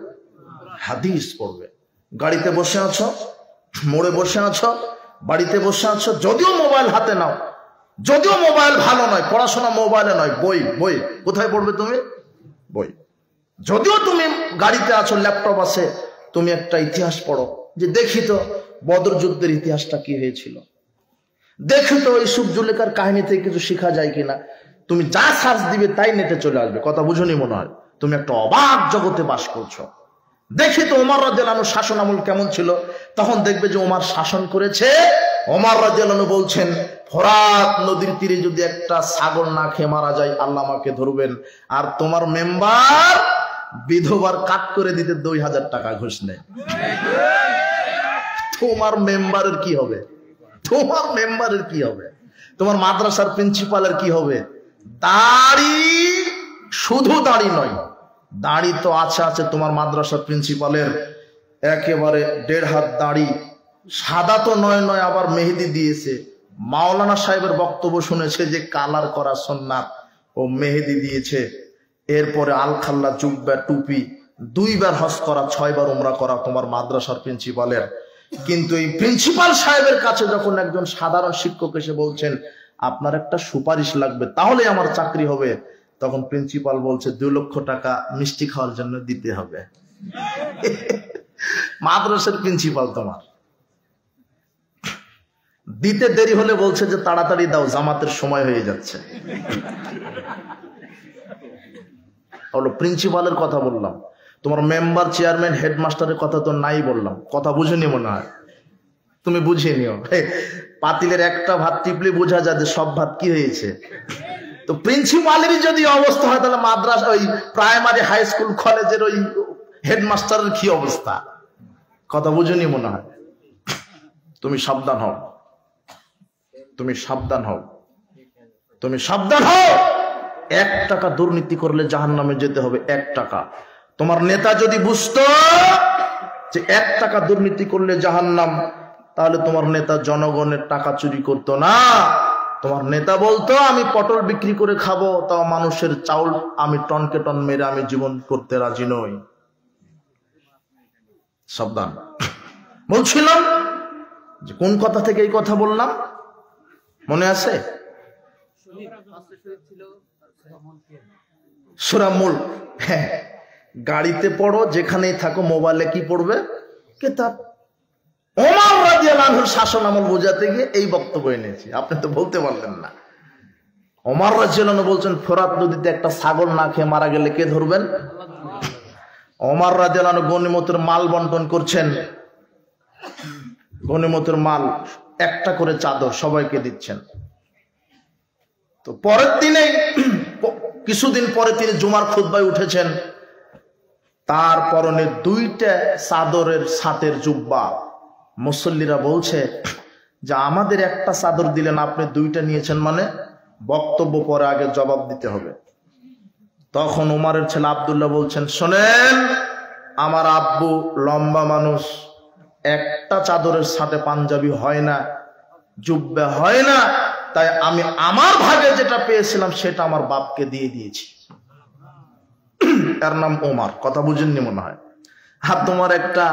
A: হাদিস পড়বে। গাড়িতে বসে আছো, মোড়ে বসে আছো, বাড়িতে বসে আছো, যদিও মোবাইল হাতে নাও, যদিও মোবাইল ভালো নয়, পড়াশোনা মোবাইলে নয়, বই বই। কোথায় পড়বে তুমি? বই। যদিও তুমি গাড়িতে আছো, ল্যাপটপ আছে, তুমি একটা ইতিহাস পড়ো, যে দেখি তো বদর যুদ্ধের ইতিহাসটা কি হয়েছিল, দেখি তো ইউসুফ জুলেখার কাহিনী থেকে কিছু শেখা যায় কিনা। তুমি যা সার্চ দিবে তাই নেটে চলে আসবে। কথা বুঝুনি মনে হয়? তুমি একটা অবাক জগতে বাস করছো। দেখি তো ওমর রাদিয়াল্লাহু আনহু শাসন আমল কেমন ছিল, তখন দেখবে যে ওমর শাসন করেছে। ওমর রাদিয়াল্লাহু আনহু বলছেন, ফোরাত নদীর তীরে যদি একটা ছাগল না খেয়ে মারা যায়, আল্লাহ আমাকে ধরবেন। আর তোমার মেম্বার বিধবার কাট করে দিতে 2000 টাকা ঘুষ নেয়। তোমার মেম্বারের কি হবে? তোমার মেম্বারের কি হবে? তোমার মাদ্রাসার প্রিন্সিপালের কি হবে? দাড়ি, শুধু দাড়ি নয়, দাড়ি তো আছে আছে তোমার মাদ্রাসার প্রিন্সিপালের, একেবারে 1.5 হাত দাড়ি, সাদা তো নয় আবার মেহেদি দিয়েছে। মাওলানা সাহেবের বক্তব্য শুনেছে যে কালার করা সুন্নাত, ও মেহেদি দিয়েছে। এরপরে আলখাল্লা, জুব্বা, টুপি, 2 বার হজ করা, 6 বার উমরা করা তোমার মাদ্রাসার প্রিন্সিপালের। কিন্তু এই প্রিন্সিপাল সাহেবের কাছে যখন একজন সাধারণ শিক্ষক এসে বলছেন, আপনার একটা সুপারিশ লাগবে, তাহলে আমার চাকরি হবে, তখন প্রিন্সিপাল বলছে 2 লক্ষ টাকা মিষ্টি খাওয়ার জন্য দিতে হবে। মাদ্রাসার প্রিন্সিপাল তোমার দিতে দেরি হলে বলছে যে তাড়াতাড়ি দাও, জামাতের সময় হয়ে যাচ্ছে। হলো প্রিন্সিপালের কথা বললাম, তোমার মেম্বার, চেয়ারম্যান, হেডমাস্টারের কথা তো নাই বললাম। কথা বুঝেনি মনে হয়? তুমি বুঝিয়ে নিও। পাতিলের একটা ভাত টিপলে বোঝা যায় যে সব ভাত কি হয়েছে। তো প্রিন্সিপালেরই যদি অবস্থা হয়, তাহলে মাদ্রাসা, ওই প্রাইমারি, হাই স্কুল, কলেজের ওই হেডমাস্টারের কি অবস্থা? কথা বুঝেনি মনে হয়? তুমি সাবধান হও, তুমি সাবধান হও, তুমি সাবধান হও। 1 টাকা দুর্নীতি করলে জাহান্নামে যেতে হবে। 1 টাকা। তোমার নেতা যদি বুঝতো যে 1 টাকা দুর্নীতি করলে জাহান্নাম, তাহলে তোমার নেতা জনগণের টাকা চুরি করতো না। তোমার নেতা বলতো, আমি পটল বিক্রি করে খাবো, তাও মানুষের চাউল আমি টনকে টন মেরে আমি জীবন করতে রাজি নই। সাবধান। বলছিলাম যে কোন কথা থেকে এই কথা বললাম মনে আছে? সূরা মুলক। হ্যাঁ, গাড়িতে পড়ো, যেখানেই থাকো, মোবাইলে কি পড়বে? কিতাব। ওমর রাদিয়াল্লাহু আনহুর শাসন আমল বোঝাতে গিয়ে এই বক্তব্য এনেছি। আপনি তো বলতে পারলেন না। ওমর রাদিয়াল্লাহু আনহু বলছেন ফোরাত নদীতে একটা ছাগল না খেয়ে মারা গেলে কে ধরবেন? ওমর রাদিয়াল্লাহু আনহু গনিমতের মাল বন্টন করছেন। গনিমতের মাল একটা করে চাদর সবাইকে দিচ্ছেন। তো পরের দিনে কিছুদিন পরে তিনি জুমার খুতবায় উঠেছেন, তার পরনে 2টা চাদরের ছাতের জুব্বা। মুসল্লিরা বলছে যে আমাদের একটা চাদর দিলেন, আপনি 2টা নিয়েছেন, মানে বক্তব্য পরে আগে জবাব দিতে হবে। তখন উমারের ছেলে আব্দুল্লাহ বলছেন, শোনেন, আমার আব্বু লম্বা মানুষ, একটা চাদরের সাথে পাঞ্জাবি হয় না, জুব্বা হয় না, তাই আমি আমার ভাগে যেটা পেয়েছিলাম সেটা আমার বাপকে দিয়ে দিয়েছি। এর নাম ওমর। কথা বুঝেননি মনে হয়। আর তোমার একটা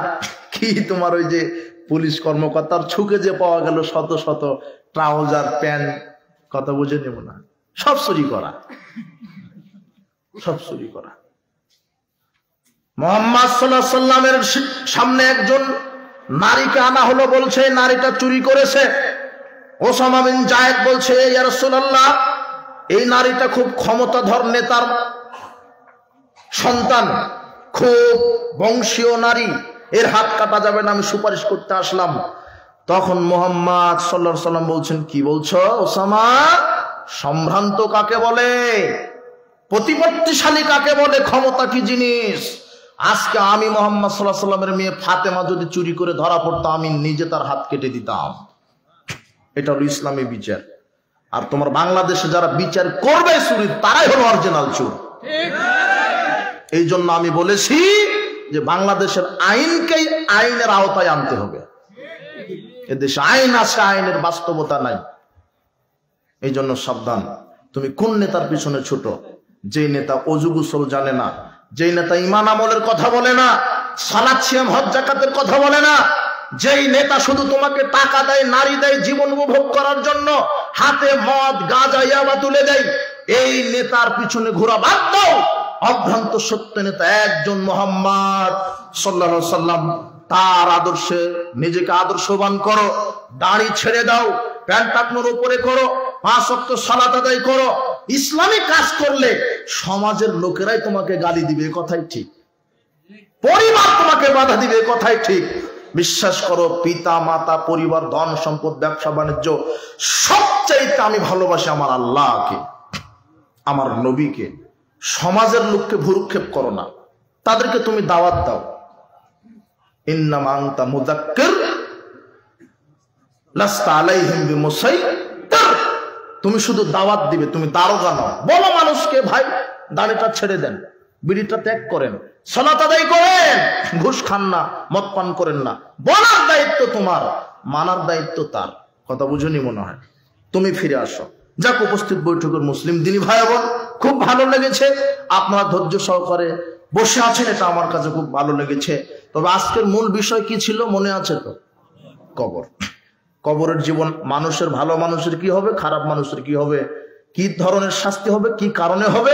A: কি, তোমার ওই যে পুলিশ কর্মকর্তার ছুকে যে পাওয়া গেল শত শত ট্রাউজার প্যান্ট, কথা বুঝেননি মনে হয়, সব চুরি করা, সব চুরি করা। মুহাম্মদ সাল্লাল্লাহু আলাইহি সাল্লামের সামনে একজন নারীকে আনা হলো, বলছে নারীটা চুরি করেছে। ওসামা বিন জায়েদ বলছে, ইয়া রাসূলুল্লাহ, এই নারীটা খুব ক্ষমতাধর নেতার সন্তান, খুব বংশীয় নারী, এর হাত কাটা যাবে না, আমি সুপারিশ করতে আসলাম। তখন মুহাম্মদ সাল্লাল্লাহু আলাইহি সাল্লাম বলছেন, কি বলছো ওসামা? সম্ভ্রান্ত কাকে বলে? প্রতিপত্তিশালী কাকে বলে? ক্ষমতা কি জিনিস? আজকে আমি মুহাম্মদ সাল্লাল্লাহু আলাইহি সাল্লামের মেয়ে ফাতেমা যদি চুরি করে ধরা পড়তো, আমি নিজে তার হাত কেটে দিতাম। এটা হলো ইসলামী বিচার। আর তোমার বাংলাদেশে যারা বিচার করবে চুরি, তারাই হলো অরিজিনাল চোর। এই জন্য আমি বলেছি যে বাংলাদেশের আইনকেই আইনের আওতায় আনতে হবে। এদেশে আইন আছে, আইনের বাস্তবতা নাই। এই জন্য সাবধান। তুমি কোন নেতার পিছনে ছোট? যেই নেতা অজু গোসল জানে না, যেই নেতা ঈমান আমলের কথা বলে না, সালাত সিয়াম হজ যাকাতের কথা বলে না, যেই নেতা শুধু তোমাকে টাকা দেয়, নারী দেয়, জীবন উপভোগ করার জন্য, হাতে মদ গাঁজা ইয়াবা তুলে দেয়, এই নেতার পিছনে ঘোরা বাদ দাও। অভ্রান্ত সত্য নেতা একজন মুহাম্মদ সাল্লাল্লাহু আলাইহি সাল্লাম, তার আদর্শে নিজেকে আদর্শবান করো। দাড়ি ছেড়ে দাও, প্যান্ট টাকনোর উপরে করো, 5 ওয়াক্ত সালাত আদায় করো। ইসলামী কাজ করলে সমাজের লোকেরাই তোমাকে গালি দিবে, কথাই ঠিক। পরিবার তোমাকে বাধা দিবে, কথাই ঠিক। বিশ্বাস করো, পিতা মাতা, পরিবার, ধন সম্পদ, ব্যবসা বাণিজ্য, সবচাইতে আমি ভালোবাসি আমার আল্লাহকে, আমার নবীকে। সমাজের লোককে ভুরুক্ষেপ করো না, তাদেরকে তুমি দাওয়াত দাও। ইন্নামা আনতা মুযাক্কির লাস্তা আলাইহিম বিমুসাইতির। তুমি শুধু দাওয়াত দিবে, তুমি দারোগা নও। বলো মানুষকে, ভাই দাড়িটা ছেড়ে দেন, বিড়িটা ত্যাগ করেন, সালাত আদায় করেন, ঘুষ খান না, মদ পান করেন না। বলার দায়িত্ব তোমার, মানার দায়িত্ব তার। কথা বুঝুনি মনে হয়। তুমি ফিরে আসো। যাক, উপস্থিত বৈঠকের মুসলিম দিনী ভাই বোন, খুব ভালো লেগেছে আপনারা ধৈর্য সহকারে বসে আছেন, এটা আমার কাছে খুব ভালো লেগেছে। তবে আজকের মূল বিষয় কি ছিল মনে আছে তো? কবর। কবরের জীবন, মানুষের ভালো মানুষের কি হবে, খারাপ মানুষের কি হবে, কি ধরনের শাস্তি হবে, কি কারণে হবে,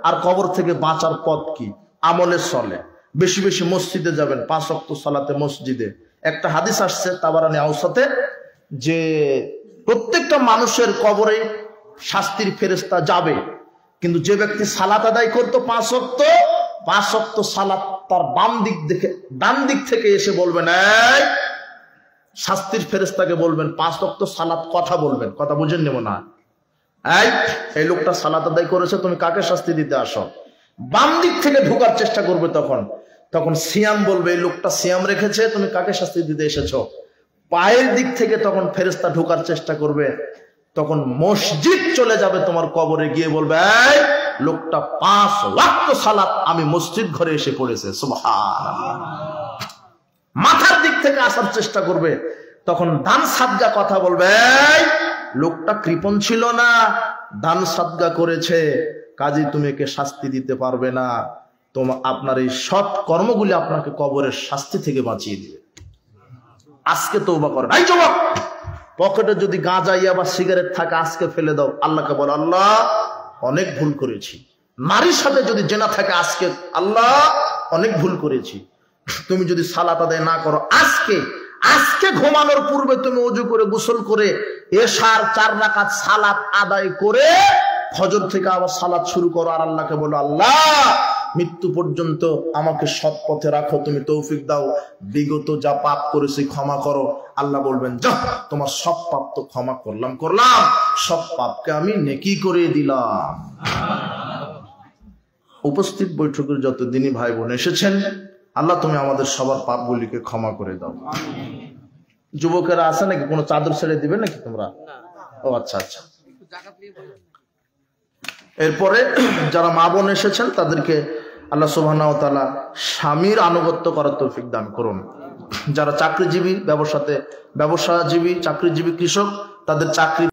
A: আর কবর থেকে বাঁচার পথ কি, আমলের চলে। বেশি বেশি মসজিদে যাবেন, 5 ওয়াক্ত সালাতে মসজিদে। একটা হাদিস আসছে তাবারানী আওসাতে, যে প্রত্যেকটা মানুষের কবরে শাস্তির ফেরেশতা যাবে, কিন্তু যে ব্যক্তি সালাত আদায় করতো 5 ওয়াক্ত সালাত, তার ডান দিক থেকে এসে বলবেন, এই শাস্তির ফেরেশতাকে বলবেন 5 ওয়াক্ত সালাত কথা বলবেন। কথা বুঝেন নেব না? এই লোকটা সালাত আদায় করেছে, তুমি কাকে শাস্তি দিতে আসো? বাম দিক থেকে ঢোকার চেষ্টা করবে। তখন সিয়াম বলবে, এই লোকটা সিয়াম রেখেছে, তুমি কাকে শাস্তি দিতে এসেছো? পায়ের দিক থেকে তখন ফেরেশতা ঢোকার চেষ্টা করবে। তখন মসজিদ চলে যাবে তোমার কবরে, গিয়ে বলবে, এই লোকটা 5 ওয়াক্ত সালাত আমি মসজিদ ঘরে এসে পড়েছে। সুবহানাল্লাহ। মাথার দিক থেকে আসার চেষ্টা করবে, তখন দান সাদগা কথা বলবে, এই লোকটা কৃপণ ছিল না, দান সাদগা করেছে, কাজী তুমি একে শাস্তি দিতে পারবে না। আপনার এই সৎ কর্মগুলি আপনাকে কবরের শাস্তি থেকে বাঁচিয়ে দিবে। আজকে তওবা করেন। এই যুবক, পকেটে যদি গাঁজা ইয়াবা সিগারেট থাকে, আজকে ফেলে দাও। আল্লাহকে বলো, আল্লাহ অনেক ভুল করেছি। নারীর সাথে যদি জেনা থাকে, আজকে আল্লাহ অনেক ভুল করেছি। তুমি যদি সালাত আদায় না করো, আজকে আজকে ঘুমানোর পূর্বে তুমি ওযু করে গোসল করে এশার 4 রাকাত সালাত আদায় করে ফজর থেকে আবার সালাত শুরু করো, আর আল্লাহকে বলো, আল্লাহ মৃত্যু পর্যন্ত আমাকে সৎ পথে রাখো, তুমি তৌফিক দাও, বিগত যা পাপ করেছি ক্ষমা করো। আল্লাহ বলবেন, যাও, তোমার সব পাপ তো ক্ষমা করলাম, সব পাপকে আমি নেকি করে দিলাম। উপস্থিত বৈঠকের যত দিনই ভাই বোন এসেছেন, আল্লাহ তুমি আমাদের সবার পাপগুলিকে ক্ষমা করে দাও। যুবকেরা আছে নাকি? কোনো চাদর ছেড়ে দিবে নাকি তোমরা? ও আচ্ছা আচ্ছা। এরপরে যারা মা বোন এসেছেন তাদেরকে আল্লাহ সুবহানাহু ওয়া তাআলা স্বামীর আনুগত্য করার তৌফিক দান করুন। যারা চাকরিজীবী, ব্যবসাজীবী, চাকরিজীবী কৃষক, তাদের চাকরি